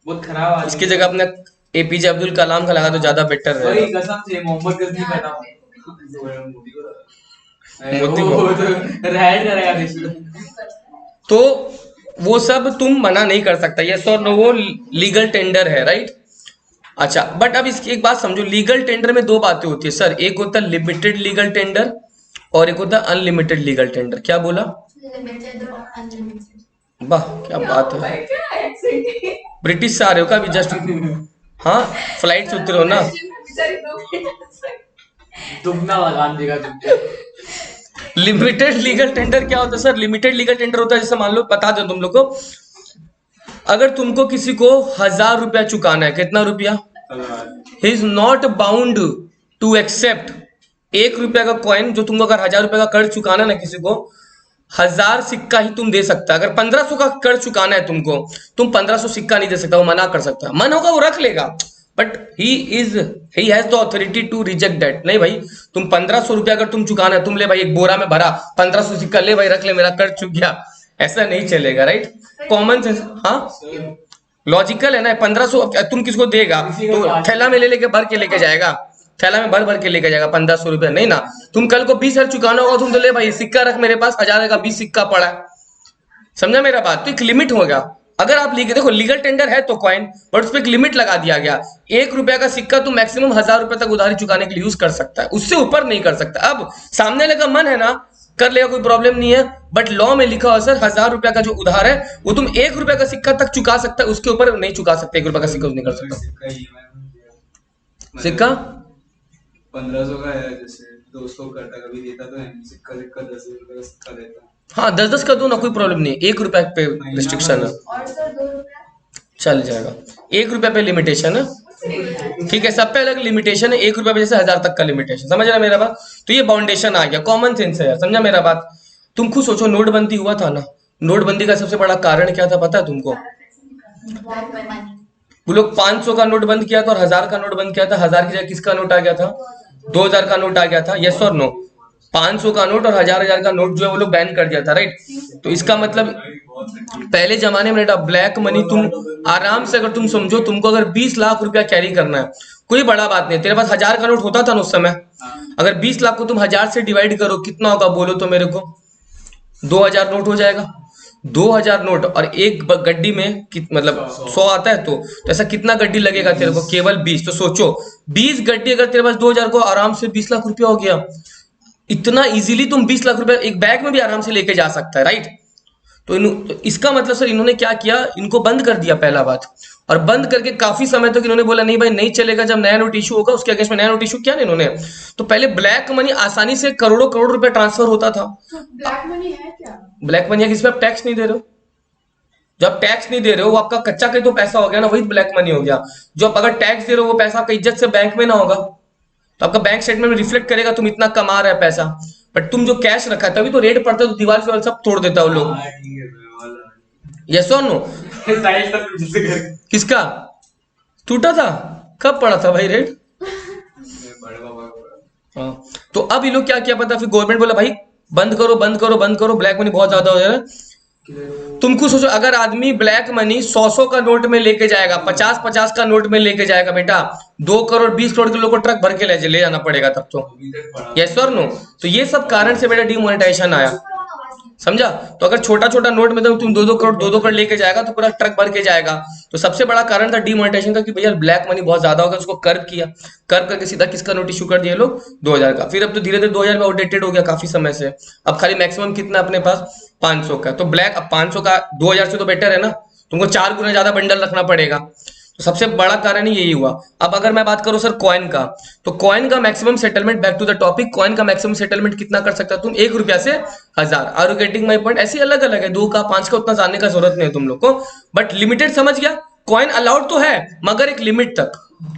बहुत खराब आ इसकी जगह अपने एपीजे अब्दुल कलाम का लगा तो ज्यादा बेटर वही रहेगा। कसम से मोहम्मद गजनी पैदा मोदी को। वो तो रेड करेगा देश में। तो वो सब तुम मना नहीं कर सकता, यस और नो, वो लीगल टेंडर है, राइट? अच्छा, बट अब इसकी एक बात समझो, लीगल टेंडर में 2 बातें होती है सर, एक होता है लिमिटेड लीगल टेंडर और एक होता है अनलिमिटेड लीगल टेंडर। क्या बोला? Limited or unlimited. वाह क्या बात है, ब्रिटिश से आ रहे हो का अभी जस्ट? हाँ, फ्लाइट से उतरे हो ना? दुगना लगान देगा तुमको। लिमिटेड लीगल टेंडर क्या होता है सर? लिमिटेड लीगल टेंडर होता है, जैसे मान लो, बता दो तुम लोग को, अगर तुमको किसी को 1000 रुपया चुकाना है, कितना रुपया? He is not bound to accept 1 रुपया का कॉइन, जो तुमको अगर 1000 रुपया का कर्ज चुकाना है ना किसी को, 1000 सिक्का ही तुम दे सकता है। अगर 1500 का कर्ज चुकाना है तुमको, तुम 1500 सिक्का नहीं दे सकता, वो मना कर सकता है, मन होगा वो रख लेगा, but he has the authority to reject that. नहीं भाई, तुम 1500 रुपया अगर तुम चुकाना है, तुम ले भाई एक बोरा में भरा 1500 सिक्का, ले भाई रख ले, मेरा कर्ज चुक गया, ऐसा नहीं चलेगा, राइट? कॉमन सेंस, हाँ लॉजिकल है ना। 1500 तुम किसको देगा तो थैला में ले लेके भर के लेके जाएगा, थैला में भर भर के लेके जाएगा, 1500 रुपया नहीं ना। तुम कल को 20,000 चुकाना होगा, तुम तो ले भाई सिक्का रख, मेरे पास 1000 का 20 सिक्का पड़ा है, समझा मेरा बात? तो एक लिमिट होगा। अगर आप देखो लीगल टेंडर है तो कॉइन, बट उस पर एक लिमिट लगा दिया गया, 1 रुपया का सिक्का तुम मैक्सिमम 1000 रुपए तक उधारी चुकाने के लिए यूज कर सकता है, उससे ऊपर नहीं कर सकता। अब सामने वाले का मन है ना, कर लेगा, कोई प्रॉब्लम नहीं है, बट लॉ में लिखा हुआ सर 1000 रुपया का जो उधार है वो तुम 1 रुपया का सिक्का तक चुका सकता है, उसके ऊपर नहीं चुका सकते, 1 रुपया का सिक्का नहीं कर सकता। सिक्का 1500 का है, जैसे दोस्तों को करता कभी देता तो है, सिक्का 10 रुपए का सिक्का देता। हाँ 10-10 का दो ना, कोई प्रॉब्लम नहीं, 1 रुपया पे रिस्ट्रिक्शन है, और सर 2 रुपया चल जाएगा। 1 रुपया पे लिमिटेशन है, ठीक है, सब पे अलग लिमिटेशन है, 1 रुपया पे जैसे 1000 तक का लिमिटेशन, समझ रहा मेरा बात? तो ये बाउंडेशन आ गया, कॉमन सेंस है यार, समझा मेरा बात? तुम खुद सोचो, नोटबंदी हुआ था ना, नोटबंदी का सबसे बड़ा कारण क्या था पता है तुमको? वो लोग 500 का नोट बंद किया था और 1000 का नोट बंद किया था। 1000 की जगह किसका नोट आ गया था? 2000 का नोट आ गया था, यस और नो? 500 का नोट और 1000 का नोट जो है वो लोग बैन कर दिया था, राइट? तो इसका मतलब पहले जमाने में बेटा ब्लैक मनी तुम आराम से, अगर तुम समझो तुमको अगर 20 लाख रुपया कैरी करना है, कोई बड़ा बात नहीं, तेरे पास 1000 का नोट होता था ना उस समय, अगर 20 लाख को तुम 1000 से डिवाइड करो कितना होगा बोलो तो मेरे को? 2000 नोट हो जाएगा। 2000 नोट और एक गड्डी में मतलब 100 आता है तो ऐसा कितना गड्डी लगेगा तेरे को? केवल 20। तो सोचो 20 गड्डी अगर तेरे पास 2000 को आराम से 20 लाख रुपया हो गया। इतना इजीली तुम 20 लाख रुपया एक बैग में भी आराम से लेके जा सकता है, राइट? तो इसका मतलब सर इन्होंने क्या किया, इनको बंद कर दिया पहला बात। और बंद करके काफी समय तक इन्होंने बोला नहीं भाई नहीं चलेगा, जब नया नोट इशू होगा उसके अगेंस्ट में नया नोट इशू किया ना इन्होंने। तो पहले ब्लैक मनी आसानी से करोड़ों करोड़ रुपए ट्रांसफर होता था। ब्लैक मनी है क्या? ब्लैक मनी है जिस पे आप टैक्स नहीं दे रहे हो। जब टैक्स नहीं दे रहे हो वो आपका कच्चा कहीं तो पैसा हो गया ना, वही ब्लैक मनी हो गया। जो आप अगर टैक्स दे रहे हो वो पैसा आपका इज्जत से बैंक में ना होगा तो आपका बैंक स्टेटमेंट में रिफ्लेक्ट करेगा तुम इतना कमा रहे हैं पैसा। बट तुम जो कैश रखा है तभी तो रेड पड़ता है तो दीवार से सब तोड़ देता है वो लोग। यस और नो? किसका टूटा था? कब पड़ा था भाई रेड? हाँ। तो अब ये लोग क्या किया पता, फिर गवर्नमेंट बोला भाई बंद करो बंद करो बंद करो, ब्लैक मनी बहुत ज्यादा हो जा रहा है। तुम खुद सोचो अगर आदमी ब्लैक मनी 100 का नोट में लेके जाएगा, 50 का नोट में लेके जाएगा बेटा, 2 करोड़ 20 करोड़ के लोग को ट्रक भर के ले जाना पड़ेगा तब तो। यस और नो? तो ये सब कारण से बेटा डिमोनेटाइजेशन आया, समझा? तो अगर छोटा छोटा नोट में तुम 2-2 करोड़ लेके जाएगा तो पूरा ट्रक भर के जाएगा। तो सबसे बड़ा कारण था डिमोनेटाइजेशन का कि भैया ब्लैक मनी बहुत ज्यादा होगा, उसको कर्व किया, कर्व करके सीधा किसका नोट इशू कर दिए लोग? 2000 का। फिर अब तो धीरे धीरे 2000 में आउटडेटेड हो गया काफी समय से। अब खाली मैक्सिमम कितना अपने पास 500 का। तो ब्लैक अब 500 का 2000 से तो बेटर है ना, तुमको 4 गुना ज्यादा बंडल रखना पड़ेगा। तो सबसे बड़ा कारण ही यही हुआ। अब अगर मैं बात करूं सर कॉइन का, तो कॉइन का maximum settlement, back to the topic, coin का मैक्सिमम सेटलमेंट कितना कर सकता है तुम? 1 रुपया से 1000। Are you getting my point? ऐसे अलग अलग है, 2 का 5 का उतना जानने का जरूरत नहीं है तुम लोग को, बट लिमिटेड समझ गया? कॉइन अलाउड तो है मगर एक लिमिट तक।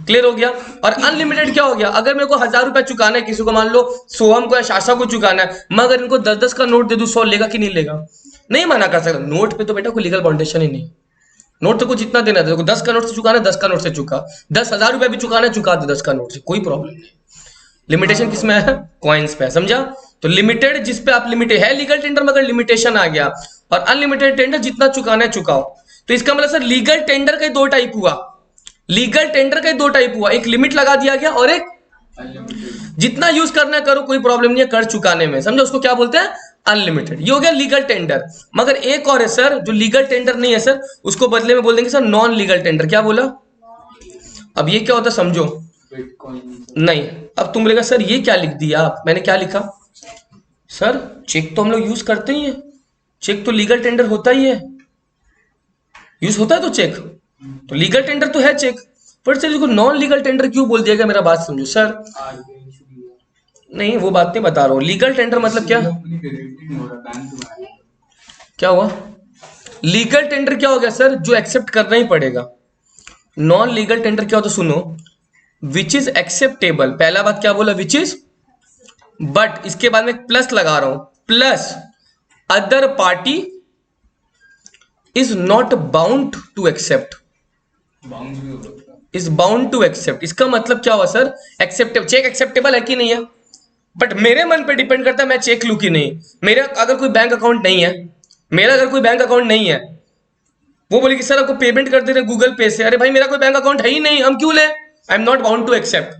क्लियर हो गया? और अनलिमिटेड क्या हो गया? अगर मेरे को 1000 रुपया चुकाना है किसी को, मान लो सोहम को या शाशा को चुकाना है, मैं अगर इनको 10-10 का नोट दे दूं 100 लेगा कि नहीं लेगा? नहीं मना कर सकता। नोट पे तो बेटा कोई लीगल बाउंडेशन ही नहीं। नोट तो कुछ इतना देना था, 10 का नोट से चुकाना 10 का नोट से चुका, 10,000 रुपया भी चुकाना चुका दे 10 का नोट से, कोई प्रॉब्लम नहीं। लिमिटेशन किसमें है? कॉइन्स पे, समझा? तो लिमिटेड जिस पे आप लिमिटेड है लीगल टेंडर मगर लिमिटेशन आ गया, और अनलिमिटेड टेंडर जितना चुकाना है चुकाओ। तो इसका मतलब सर लीगल टेंडर का 2 टाइप हुआ। लीगल टेंडर का 2 टाइप हुआ, एक लिमिट लगा दिया गया और एक जितना यूज करना है करो, कोई प्रॉब्लम नहीं है कर चुकाने में, समझो? उसको क्या बोलते हैं? अनलिमिटेड। ये हो गया लीगल टेंडर। मगर एक और है सर जो लीगल टेंडर नहीं है सर, उसको बदले में बोल देंगे सर नॉन लीगल टेंडर। क्या बोला? अब ये क्या होता है समझो? नहीं, अब तुम बोलेगा सर ये क्या लिख दिया आप? मैंने क्या लिखा सर? चेक तो हम लोग यूज करते ही है, चेक तो लीगल टेंडर होता ही है, यूज होता है तो चेक तो लीगल टेंडर तो है चेक। पर सर इसको नॉन लीगल टेंडर क्यों बोल दिया गया? मेरा बात समझो सर। नहीं वो बात नहीं बता रहा हूं। लीगल टेंडर मतलब क्या? क्या हुआ? लीगल टेंडर क्या हो गया सर? जो एक्सेप्ट करना ही पड़ेगा। नॉन लीगल टेंडर क्या होता है सुनो, विच इज एक्सेप्टेबल। पहला बात क्या बोला? विच इज, बट इसके बाद में प्लस लगा रहा हूं, plus other party is not bound to accept, is bound to accept. इसका मतलब क्या हुआ सर? एक्सेप्टेबल, चेक एक्सेप्टेबल है कि नहीं है, बट मेरे मन पे डिपेंड करता है मैं चेक लूं कि नहीं। मेरा अगर कोई बैंक अकाउंट नहीं है, मेरा अगर कोई बैंक अकाउंट नहीं है, वो बोले कि सर आपको पेमेंट कर दे रहे गूगल पे से, अरे भाई मेरा कोई बैंक अकाउंट है ही नहीं, हम क्यों ले? I am not bound to accept.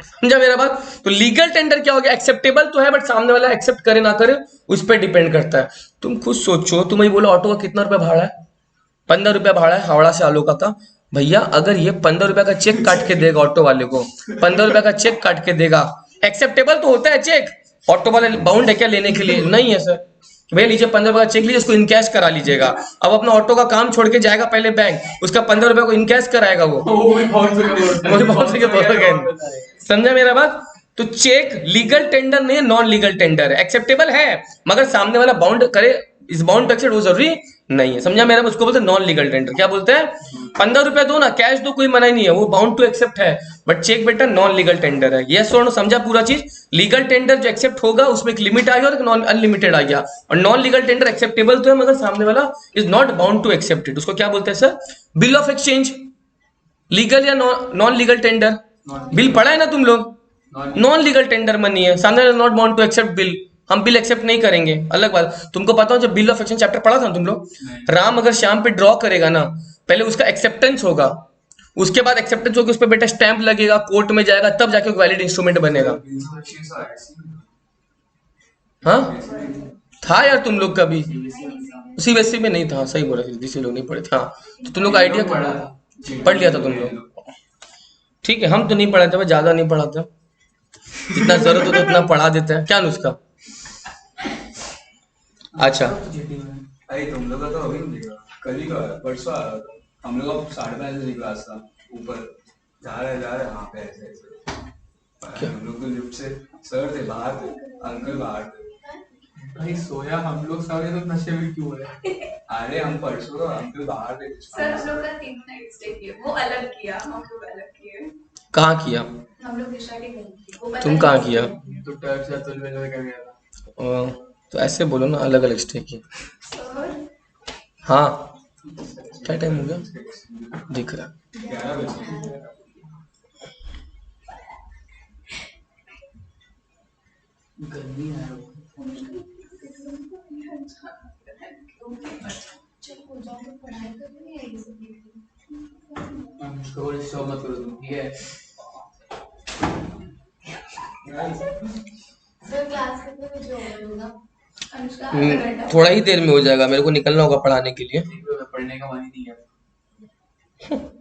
समझा मेरा बात? तो लीगल टेंडर क्या हो गया? एक्सेप्टेबल तो है बट सामने वाला एक्सेप्ट करे ना करे उस पर डिपेंड करता है। तुम खुद सोचो, तुम ही बोलो ऑटो का कितना रुपया भाड़ा है? 15 रुपया भाड़ा है हावड़ा से आलोका का। भैया अगर ये 15 रुपया का चेक काट के देगा ऑटो वाले को, 15 रुपया का चेक काट के देगा, एक्सेप्टेबल तो होता है चेक। ऑटो वाले बाउंड है क्या लेने के लिए? नहीं है सर। भैया लीजिए 15 रुपया का चेक लीजिए, उसको इनकैश करा लीजिएगा। अब अपना ऑटो का काम छोड़ के जाएगा पहले बैंक, उसका 15 रुपया को इनकैश कराएगा वो समझा मेरा बात? तो चेक लीगल टेंडर नहीं है, नॉन लीगल टेंडर है। एक्सेप्टेबल है मगर सामने वाला बाउंड करे, इस बाउंड टू एक्सेप्ट वो जरूरी नहीं है। समझा मेरा? उसको बोलते हैं नॉन लीगल टेंडर। क्या बोलते हैं? 15 रुपया दो ना, कैश दो, कोई मना ही नहीं है, वो बाउंड टू एक्सेप्ट है, बट चेक बेटा नॉन लीगल टेंडर है। यस और नो? समझा पूरा चीज? लीगल टेंडर जो एक्सेप्ट होगा उसमें एक लिमिट आ गया और एक नॉन अनलिमिटेड आ गया, और नॉन लीगल टेंडर एक्सेप्टेबल तो है मगर सामने वाला is not bound to accept it. उसको क्या बोलते हैं sir? Bill of exchange. Legal या नॉन लीगल टेंडर? बिल पढ़ा है ना तुम लोग? नॉन लीगल टेंडर मनी है, सामने वाला not bound to accept bill, हम बिल एक्सेप्ट नहीं करेंगे, अलग बात। तुमको पता हो जब बिल ऑफ एक्सचेंज चैप्टर पढ़ा था तुम लोग, राम अगर श्याम पे ड्रॉ करेगा ना, पहले उसका एक्सेप्टेंस होगा, उसके बाद एक्सेप्टेंस होगी, उस पर बेटा स्टैंप लगेगा, कोर्ट में जाएगा, तब जाके वैलिड इंस्ट्रूमेंट बनेगा। हाँ था यार तुम लोग का भी, सीबीएसई में नहीं था, सही बोला, सीबीएसई लोग नहीं पढ़े थे। हाँ तो तुम लोग का आइडिया पढ़ा था, पढ़ लिया था तुम लोग, ठीक है। हम तो नहीं पढ़ा था, मैं ज्यादा नहीं पढ़ा था, जितना जरूरत हो तो उतना पढ़ा देते हैं। क्या नुस्खा? अच्छा अरे तुम लोग का तो अभी नहीं निकला, कल ही का है, परसों आया था। हम लोग का 5:30 बजे क्लास था, ऊपर जा रहे वहाँ पे ऐसे ऐसे हम लोग तो लिफ्ट से, सर थे बाहर थे, अंकल बाहर थे। भाई सोया हम लोग सारे तो नशे में क्यों हो रहे? अरे हम परसों अंकल बाहर थे। सर हम लोग का 3 नाइट स्टे किया, वो अलग किया, हम लोग अलग किए। कहाँ किया? हम लोग दिशा के घर किए, वो पता तुम नहीं कहाँ कैसे किया? किए। तो टर्च या तुल में लगा गया था। तो ऐसे बोलो ना, अलग अलग स्टे की। सर हाँ क्या टाइम हो गया दिख रहा? 11 बजे। गर्मी है चलो हो जाओ, तो पढ़ाई करनी है ये सब चीजें। अनुष्का को डिस्टर्ब मत करो तुम, ठीक है? सर क्लास कितने बजे होगा? अनुष्का आधा घंटा थोड़ा ही देर में हो जाएगा, मेरे को निकलना होगा पढ़ाने के लिए। पढ़ने का मन ही नहीं है।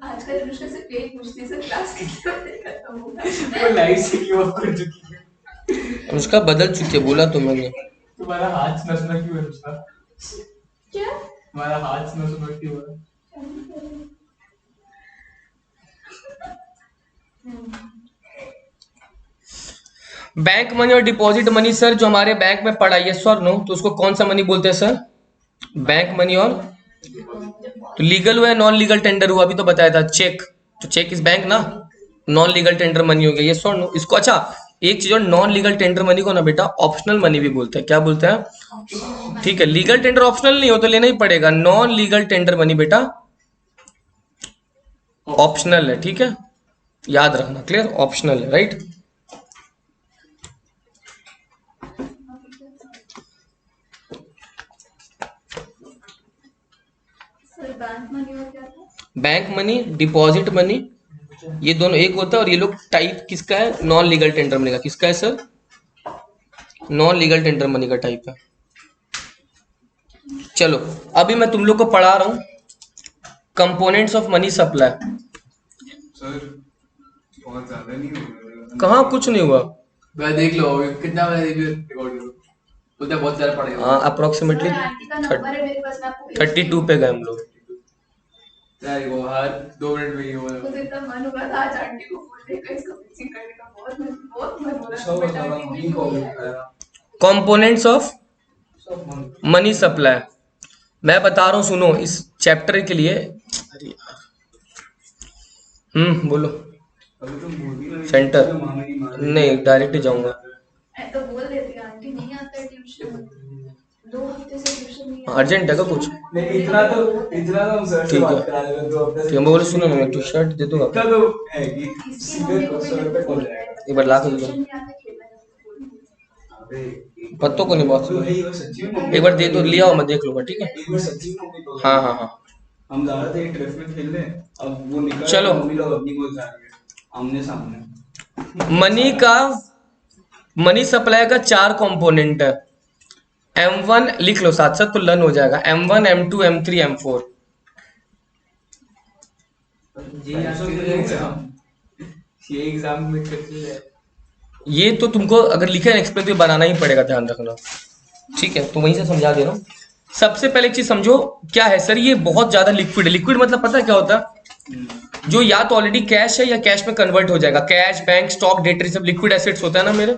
आजकल अनुष्का से यही पूछती है, सर क्लास कितने बजे खत्म होगा? वो लाइव से क्यों ऑफ कर चुकी है? उसका बदल चुकी है, बोला तो मैंने। तुम्हारा हाथ सुना सुना क्यों है अनुष्का? क्या? तुम्हारा हाथ सुना सुना क्यों है? बैंक मनी और डिपॉजिट मनी सर जो हमारे बैंक में पड़ा, ये सर नो, तो उसको कौन सा मनी बोलते हैं सर? Bank money. और तो लीगल हुआ, नॉन लीगल टेंडर हुआ, अभी तो बताया था। चेक, तो चेक इज बैंक ना, नॉन लीगल टेंडर मनी हो गया, ये सर नो इसको। अच्छा एक चीज और, नॉन लीगल टेंडर मनी को ना बेटा ऑप्शनल मनी भी बोलते हैं। क्या बोलते हैं? ठीक है, लीगल टेंडर ऑप्शनल नहीं हो तो लेना ही पड़ेगा, नॉन लीगल टेंडर मनी बेटा ऑप्शनल है, ठीक है, याद रखना, क्लियर, ऑप्शनल है, राइट। सर बैंक मनी और क्या था? बैंक मनी, डिपॉजिट मनी, ये दोनों एक होता है, और ये लोग टाइप किसका है? नॉन लीगल टेंडर मनी का। किसका है sir? Non legal tender money का टाइप है। चलो अभी मैं तुम लोग को पढ़ा रहा हूं components of money supply. Sir बहुत ज्यादा नहीं हो रहा। कहाँ कुछ नहीं हुआ, मैं देख लो कितना मैंने रिकॉर्ड करो, उतना बहुत ज्यादा पड़ेगा। अप्रोक्सीमेटली सर आंटी का नंबर है मेरे पास, मैं आपको भेज 32 पे गए हम लोग। यार वो हर 2 मिनट में ही हो रहा है। मुझे इतना मन हो रहा था आज आंटी को बोलने का, इसको फिक्सिंग करने का बहुत मन हो रहा सब था। बता रहा मम्मी को भी खाया कंपोनेंट्स ऑफ सब मन। मनी सप्लाई मैं बता रहा हूँ, सुनो इस चैप्टर के लिए। अरे यार, बोलो। अभी तुम बोली ना सेंटर मामा की मार नहीं, डायरेक्ट ही जाऊंगा। मैं तो बोल देती आंटी नहीं आता है ट्यूशन, 2 हफ्ते से ट्यूशन नहीं आता। अर्जेंट है क्या कुछ? नहीं इतना तो हम सर से ठीक बात है। करा लेंगे 2 हफ्ते से। ठीक है, मैं बोलो सुनो ना, मैं टी शर्ट दे दूंगा, इतना तो है कि इसकी सीधे मम्मी को सर पे हो जाएगा। एक बार ला के दे दो। ट्यूशन नहीं आता, खेलना है। अबे पत्तों को नहीं बहुत, तो है, एक बार सच्ची में मम्मी एक बार दे दो, ले आओ, मैं देख लूंगा, ठीक है। एक बार सच्ची में मम्मी को। हाँ हाँ हाँ, हम जा रहे थे ट्रिप में खेलने, अब वो निकल चलो। मम्मी लोग अपनी को जाएंगे आमने सामने। मनी का, मनी सप्लाई का 4 कंपोनेंट है। M1 लिख लो साथ साथ तो लर्न हो जाएगा, M1 M2 M3 M4। ये एग्जाम में कैसे है? ये तो तुमको अगर लिखे एक्सप्लेन तो बनाना ही पड़ेगा, ध्यान रखना, ठीक है। तो वहीं से समझा दे रहा हूँ। सबसे पहले एक चीज समझो, क्या है सर, ये बहुत ज्यादा लिक्विड है। लिक्विड मतलब पता है क्या होता है? जो या तो ऑलरेडी कैश है या कैश में कन्वर्ट हो जाएगा। कैश, बैंक, स्टॉक, डेट, सब लिक्विड एसेट्स होता है ना मेरे,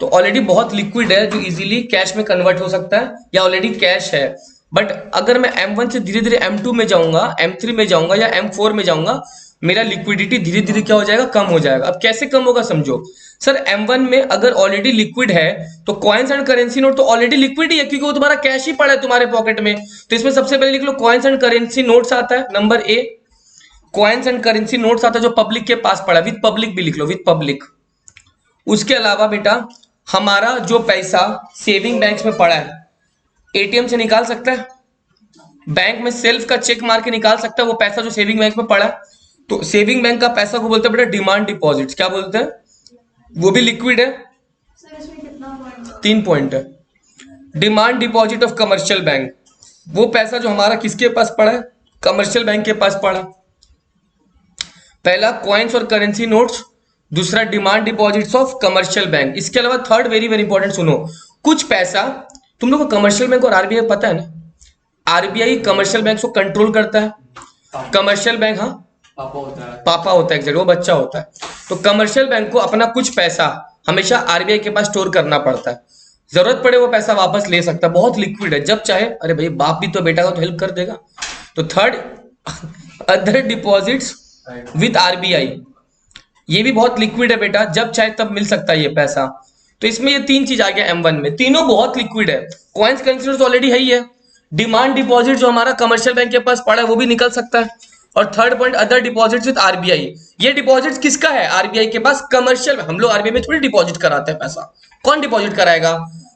तो ऑलरेडी बहुत लिक्विड है जो इजीली कैश में कन्वर्ट हो सकता है या ऑलरेडी कैश है। बट अगर मैं M1 से धीरे धीरे M2 में जाऊंगा, M3 में जाऊंगा या M4 में जाऊंगा, मेरा लिक्विडिटी धीरे धीरे क्या हो जाएगा? कम हो जाएगा। अब कैसे कम होगा समझो सर, M1 में अगर ऑलरेडी लिक्विड है तो कॉइन्स एंड करेंसी नोट तो ऑलरेडी लिक्विड ही है, क्योंकि वो तुम्हारा कैश ही पड़ा है तुम्हारे पॉकेट में। तो इसमें सबसे पहले लिख लो कॉइन्स एंड करेंसी नोट्स आता है, number A. Coins and currency notes आता है जो पब्लिक के पास पड़ा है, विद पब्लिक भी लिख लो, विद पब्लिक। उसके अलावा बेटा हमारा जो पैसा सेविंग बैंक्स में पड़ा है, एटीएम से निकाल सकता है, बैंक में सेल्फ का चेक मार के निकाल सकता है वो पैसा जो सेविंग बैंक में पड़ा है। तो सेविंग बैंक का पैसा को बोलते हैं बेटा डिमांड डिपॉजिट्स। क्या बोलते हैं? वो भी लिक्विड है। सर इसमें कितना पॉइंट है? 3 पॉइंट है। Demand deposit of commercial bank, वो पैसा जो हमारा किसके पास पड़ा है? कमर्शियल बैंक के पास पड़ा। पहला कॉइन्स और करेंसी नोट्स, दूसरा demand deposits of commercial bank. इसके अलावा थर्ड वेरी वेरी इंपॉर्टेंट सुनो, कुछ पैसा तुम लोग को कमर्शियल बैंक और आरबीआई पता है ना, आरबीआई कमर्शियल बैंक को कंट्रोल करता है, कमर्शियल बैंक हाँ पापा होता है। पापा होता है, एग्जैक्ट वो बच्चा होता है। तो कमर्शियल बैंक को अपना कुछ पैसा हमेशा आरबीआई के पास स्टोर करना पड़ता है, जरूरत पड़े वो पैसा वापस ले सकता है, बहुत लिक्विड है। जब चाहे, अरे भाई बाप भी तो बेटा का तो हेल्प कर देगा। तो third other deposits with RBI, ये भी बहुत लिक्विड है बेटा, जब चाहे तब मिल सकता है ये पैसा। तो इसमें ये 3 चीज आ गया M1 में, तीनों बहुत लिक्विड है। कॉइन्स करेंसी तो ऑलरेडी है ही है, डिमांड डिपॉजिट जो हमारा कमर्शियल बैंक के पास पड़ा है वो भी निकल सकता है, और third point other deposits with RBI. ये डिपॉजिट्स किसका है? आरबीआई के पास, कमर्शियल। हम लोग आरबीआई में थोड़ी डिपॉजिट कराते हैं पैसा, कौन डिपॉजिट कराएगा?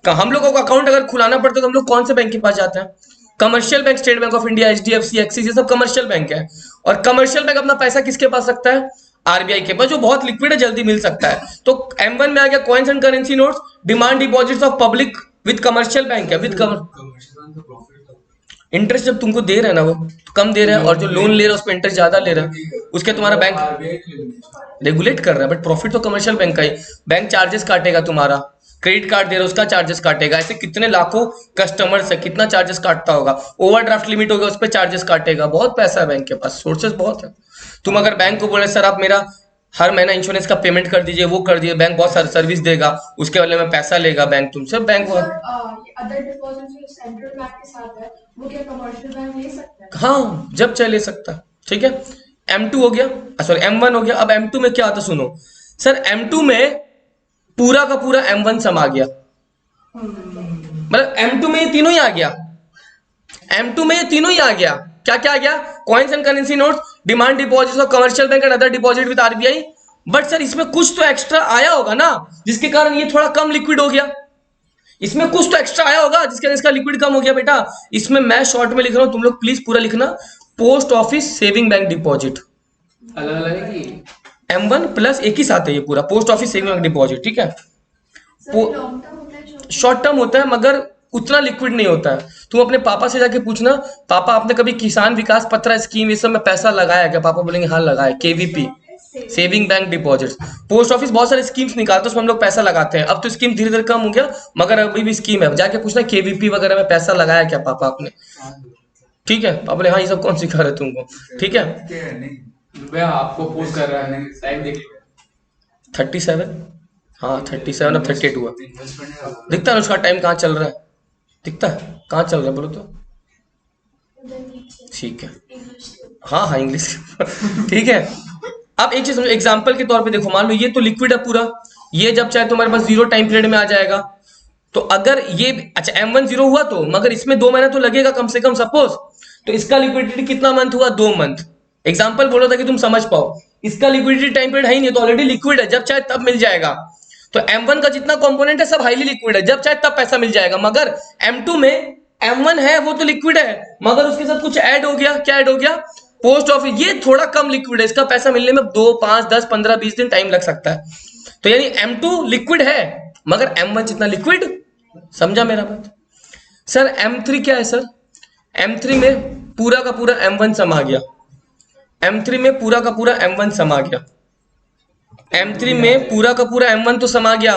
हम लोगों को अकाउंट अगर खुलाना पड़ता है तो हम लोग कौन से बैंक के पास जाते हैं? Commercial bank, state bank of India, HDFC, axis, ये सब कमर्शियल बैंक है। और कमर्शियल बैंक अपना पैसा किसके पास रखता है? आरबीआई के पास, जो बहुत लिक्विड है, जल्दी मिल सकता है। तो M1 में आ गया coins and currency notes, demand deposits of public with commercial bank है, विद इंटरेस्ट जब तुमको दे रहा है ना वो तो कम दे रहा है, और जो लोन ले रहा है उस पर इंटरेस्ट ज्यादा ले रहा है, उसके तुम्हारा बैंक रेगुलेट कर रहा है, बट प्रॉफिट तो कमर्शियल बैंक का ही। बैंक चार्जेस काटेगा, तुम्हारा क्रेडिट कार्ड दे रहा है उसका चार्जेस काटेगा, ऐसे कितने लाखों कस्टमर्स है, कितना चार्जेस काटता होगा। ओवरड्राफ्ट लिमिट होगा उस पर चार्जेस काटेगा, बहुत पैसा है बैंक के पास, सोर्सेस बहुत है। तुम अगर बैंक को बोले सर आप मेरा हर महीना इंश्योरेंस का पेमेंट कर दीजिए, वो कर दीजिए, बैंक बहुत सारा सर्विस देगा, उसके बदले में पैसा लेगा बैंक तुमसे। बैंक अदर डिपॉजिट जो सेंट्रल बैंक के साथ है वो क्या कमर्शियल बैंक ले सकता है? हाँ जब चाहे ले सकता है, ठीक है। M2 हो गया, सॉरी M1 हो गया। अब M2 में क्या आता सुनो सर, M2 में पूरा का पूरा M1 समा गया, मतलब M2 में ये तीनों ही आ गया, M2 में ये तीनों ही आ गया। क्या क्या आ गया? Coins and currency notes, demand deposits of commercial bank and other deposit with RBI. But sir इसमें कुछ तो एक्स्ट्रा आया होगा ना, जिसके कारण ये थोड़ा कम लिक्विड हो गया। इसमें कुछ तो एक्स्ट्रा आया होगा जिसके कारण इसका लिक्विड कम हो गया बेटा। इसमें मैं शॉर्ट में लिख रहा हूं, तुम लोग प्लीज पूरा लिखना, post office saving bank deposit. अलग अलग है कि M1 प्लस एक ही साथ है ये पूरा, post office saving bank deposit, ठीक है। सर लॉन्ग टर्म होता है, शॉर्ट टर्म होता है मगर उतना लिक्विड नहीं होता है। तुम अपने पापा से जाके पूछना, पापा आपने कभी किसान विकास पत्र स्कीम ये सब में पैसा लगाया क्या? पापा बोलेंगे हाँ लगाया, KVP saving bank deposit. Post office बहुत सारे स्कीम्स निकालते हैं, उसमें हम लोग पैसा लगाते हैं। अब तो स्कीम धीरे धीरे कम हो गया, मगर अभी भी स्कीम है, जाके पूछना केवीपी वगैरह में पैसा लगाया क्या पापा आपने, ठीक है। पापा बोले हाँ ये सब कौन सिखा रहे तुमको, ठीक है। मैं आपको पोस्ट कर रहा है, टाइम देख लो। 37, हाँ 37 अब 32 हुआ। दिखता है ना उसका टाइम कहाँ चल रहा है, दिखता है कहाँ चल रहा है, बोलो तो। ठीक है, हाँ हाँ इंग्लिश ठीक है। अब एक चीज समझो, एग्जाम्पल के तौर पे देखो, मान लो ये तो लिक्विड है पूरा, ये जब चाहे तुम्हारे पास 0 टाइम पीरियड में आ जाएगा। तो अगर ये अच्छा M1 0 हुआ तो, मगर इसमें 2 महीना तो लगेगा कम से कम सपोज, तो इसका लिक्विडिटी कितना मंथ हुआ? 2 मंथ। एग्जाम्पल बोलो ताकि तुम समझ पाओ, इसका लिक्विडिटी टाइम पीरियड है ही नहीं, तो ऑलरेडी लिक्विड है, जब चाहे तब मिल जाएगा। तो M1 का जितना कंपोनेंट है सब हाईली लिक्विड है, जब चाहे तब पैसा मिल जाएगा। मगर M2 में M1 है वो तो लिक्विड है, मगर उसके साथ कुछ ऐड हो गया। क्या ऐड हो गया? पोस्ट ऑफिस, ये थोड़ा कम लिक्विड है, इसका पैसा मिलने में 2, 5, 10, 15, 20 दिन टाइम लग सकता है। तो यानी M2 लिक्विड है मगर M1 जितना लिक्विड, समझा मेरा बात? सर M3 क्या है सर? M3 में पूरा का पूरा M1 समा गया, M3 में पूरा का पूरा M1 समा गया, M3 में पूरा का पूरा M1 तो समा गया,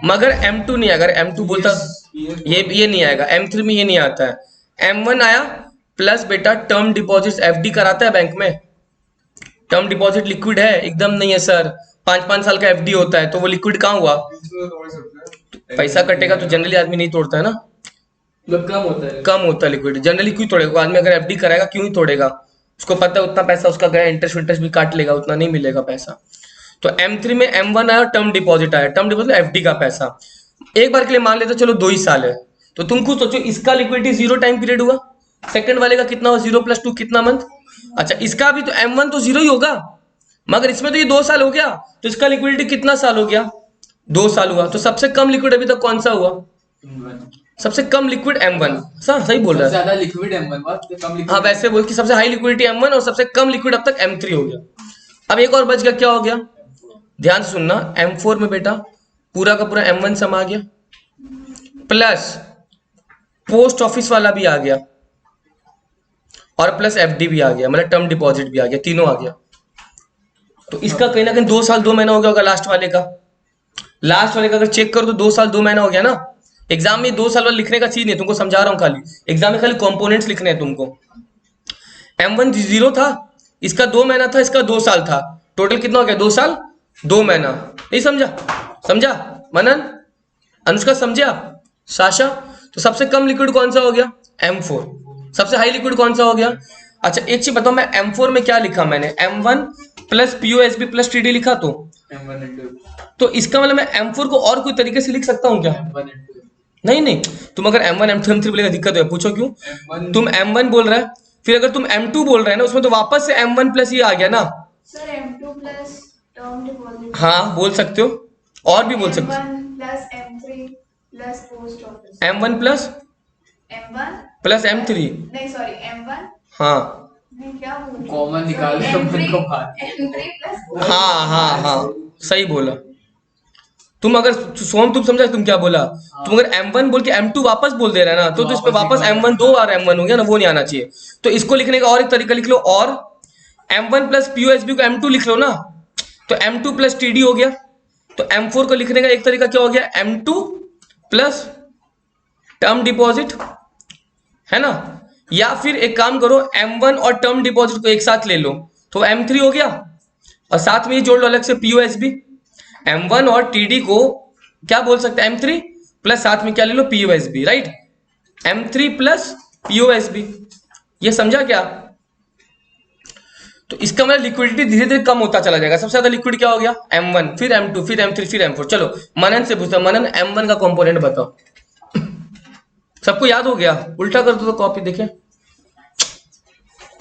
मगर M2 नहीं। अगर M2 बोलता ये नहीं आएगा, M3 में ये नहीं आता है। M1 आया प्लस बेटा टर्म डिपॉजिट FD कराता है बैंक में। टर्म डिपॉजिट लिक्विड है? एकदम नहीं है सर, 5-5 साल का FD होता है, तो वो लिक्विड कहाँ हुआ? पैसा कटेगा तो जनरली आदमी नहीं तोड़ता है ना, मतलब कम होता है, कम होता है लिक्विड, जनरली क्यों तोड़ेगा आदमी? अगर FD कराएगा क्यों ही तोड़ेगा? उसको पता है उतना पैसा उसका गया, इंटरेस्ट भी काट लेगा, उतना नहीं मिलेगा पैसा। तो M3 में M1 आया, टर्म डिपॉजिट आया, टर्म डिपॉजिट FD का पैसा। एक बार के लिए मान लेते चलो 2 ही साल है, तो तुम खुद सोचो, इसका लिक्विडिटी 0 टाइम पीरियड हुआ, सेकंड वाले का कितना हुआ? 0 + 2 कितना मंथ? अच्छा इसका भी तो M1 तो 0 ही होगा, मगर इसमें तो ये 2 साल हो गया, तो इसका लिक्विडिटी कितना साल हो गया? 2 साल हुआ। तो सबसे कम लिक्विड अभी तक कौन सा हुआ? सबसे कम लिक्विड M1, सही बोल रहा है। ज्यादा लिक्विड M1 बात कम लिक्विड। हाँ वैसे बोल कि सबसे हाई लिक्विडिटी M1 और सबसे कम लिक्विड अब तक M3 हो गया। अब एक और बच गया, क्या हो गया, ध्यान से सुनना, M4 में बेटा पूरा का पूरा M1 सम आ गया, प्लस पोस्ट ऑफिस वाला भी आ गया, और प्लस FD भी आ गया, मतलब टर्म डिपॉजिट भी आ गया, तीनों आ गया। तो इसका कहीं ना कहीं 2 साल 2 महीना हो गया होगा लास्ट वाले का। लास्ट वाले का अगर चेक करो तो 2 साल 2 महीना हो गया ना। एग्जाम में 2 साल वाला लिखने का चीज नहीं, तुमको समझा रहा हूँ, खाली एग्जाम में खाली कंपोनेंट्स लिखने हैं तुमको। M1 0 था, इसका 2 महीना था, इसका 2 साल था, टोटल कितना हो गया, 2 साल 2 महीना। नहीं समझा? समझा मनन, अनुष्का समझे आप, साशा? तो सबसे कम लिक्विड कौन सा हो गया, M4। सबसे हाई लिक्विड कौन सा हो गया? अच्छा एक चीज बताओ, मैं M4 में क्या लिखा मैंने, M1 plus POSB plus TD लिखा, तो इसका मतलब मैं M4 को और कोई तरीके से लिख सकता हूँ क्या? नहीं नहीं, तुम अगर M1 M2 M3 बोलेगा दिक्कत है, पूछो क्यों? तुम M1 बोल रहा है, फिर अगर तुम M2 बोल रहे हैं ना, उसमें तो वापस से M1 प्लस ये आ गया ना। Sir M2 plus term deposit. हाँ बोल सकते हो, और भी बोल सकते हो। M1 plus M3 plus post office. M1 plus M1 plus M3, नहीं सॉरी M1 हाँ नहीं क्या बोल रही हूँ? कॉमन निकाल Sorry, M1 को बाहर। M3 प्लस हाँ हाँ हाँ सही बोला तुम। अगर सोम तुम समझा तुम क्या बोला, तुम अगर M1 बोल के M2 वापस बोल दे रहा है ना, तो इस पे वापस M1 2 और M1 हो गया ना, वो नहीं आना चाहिए। तो इसको लिखने का और एक तरीका लिख लो, और M1 प्लस POSB को M2 लिख लो ना, तो M2 प्लस TD हो गया। तो M4 को लिखने का एक तरीका क्या हो गया, M2 प्लस टर्म डिपॉजिट, है ना। या फिर एक काम करो, M1 और टर्म डिपॉजिट को एक साथ ले लो, तो M3 हो गया, और साथ में ये जोड़ लो अलग से POSB। M1 और TD को क्या बोल सकते हैं, M3 प्लस साथ में क्या ले लो, POSB, right. M3 plus POSB, ये समझा क्या? तो इसका मतलब लिक्विडिटी धीरे धीरे कम होता चला जाएगा। सबसे ज्यादा लिक्विड क्या हो गया, M1, फिर M2, फिर M3, फिर M4। चलो मनन से पूछता, मनन M1 का कंपोनेंट बताओ। सबको याद हो गया? उल्टा कर दो तो कॉपी देखे,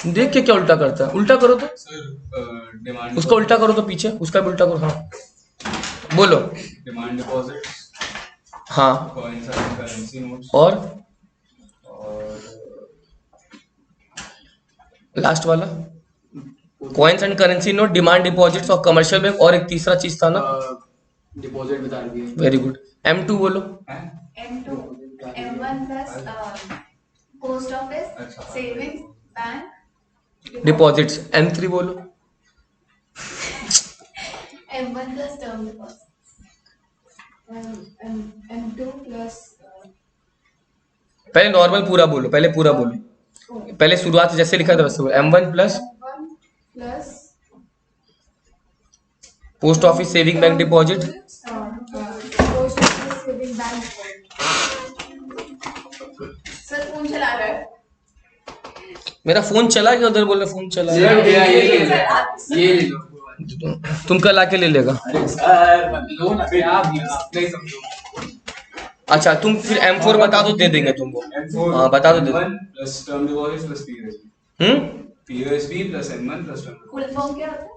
देख के क्या उल्टा करता है, उल्टा करो तो, डिमांड उसका उल्टा करो तो पीछे, उसका भी उल्टा करो। हाँ बोलो। डिमांड डिपॉजिट, हाँ कॉइंस एंड करेंसी नोट्स, और और लास्ट वाला coins and currency note, demand deposits और कमर्शियल बैंक, और एक तीसरा चीज था ना, डिपॉजिट बता दिए। Very good. M2 बोलो। M2 M1 plus post office अच्छा। Savings bank deposits. M3 बोलो। M1 plus term deposit M2 plus पहले नॉर्मल पूरा बोलो, पहले पूरा बोलो, पहले शुरुआत जैसे लिखा था वैसे बोलो। M1 plus plus post office saving bank deposit, post office saving bank. Sir phone चला रहा है। मेरा फोन चला गया, उधर बोल रहे फोन चला ये गया। ये ले लो। तुम कल आके ले लेगा। अरे सर मत लो ना, फिर आप नहीं समझो। अच्छा तुम फिर M4 बता दो, दे देंगे तुमको। हाँ बता दो, दे दो। M1 plus term deposit plus POSB, POSB plus M1 plus term full form क्या होता है?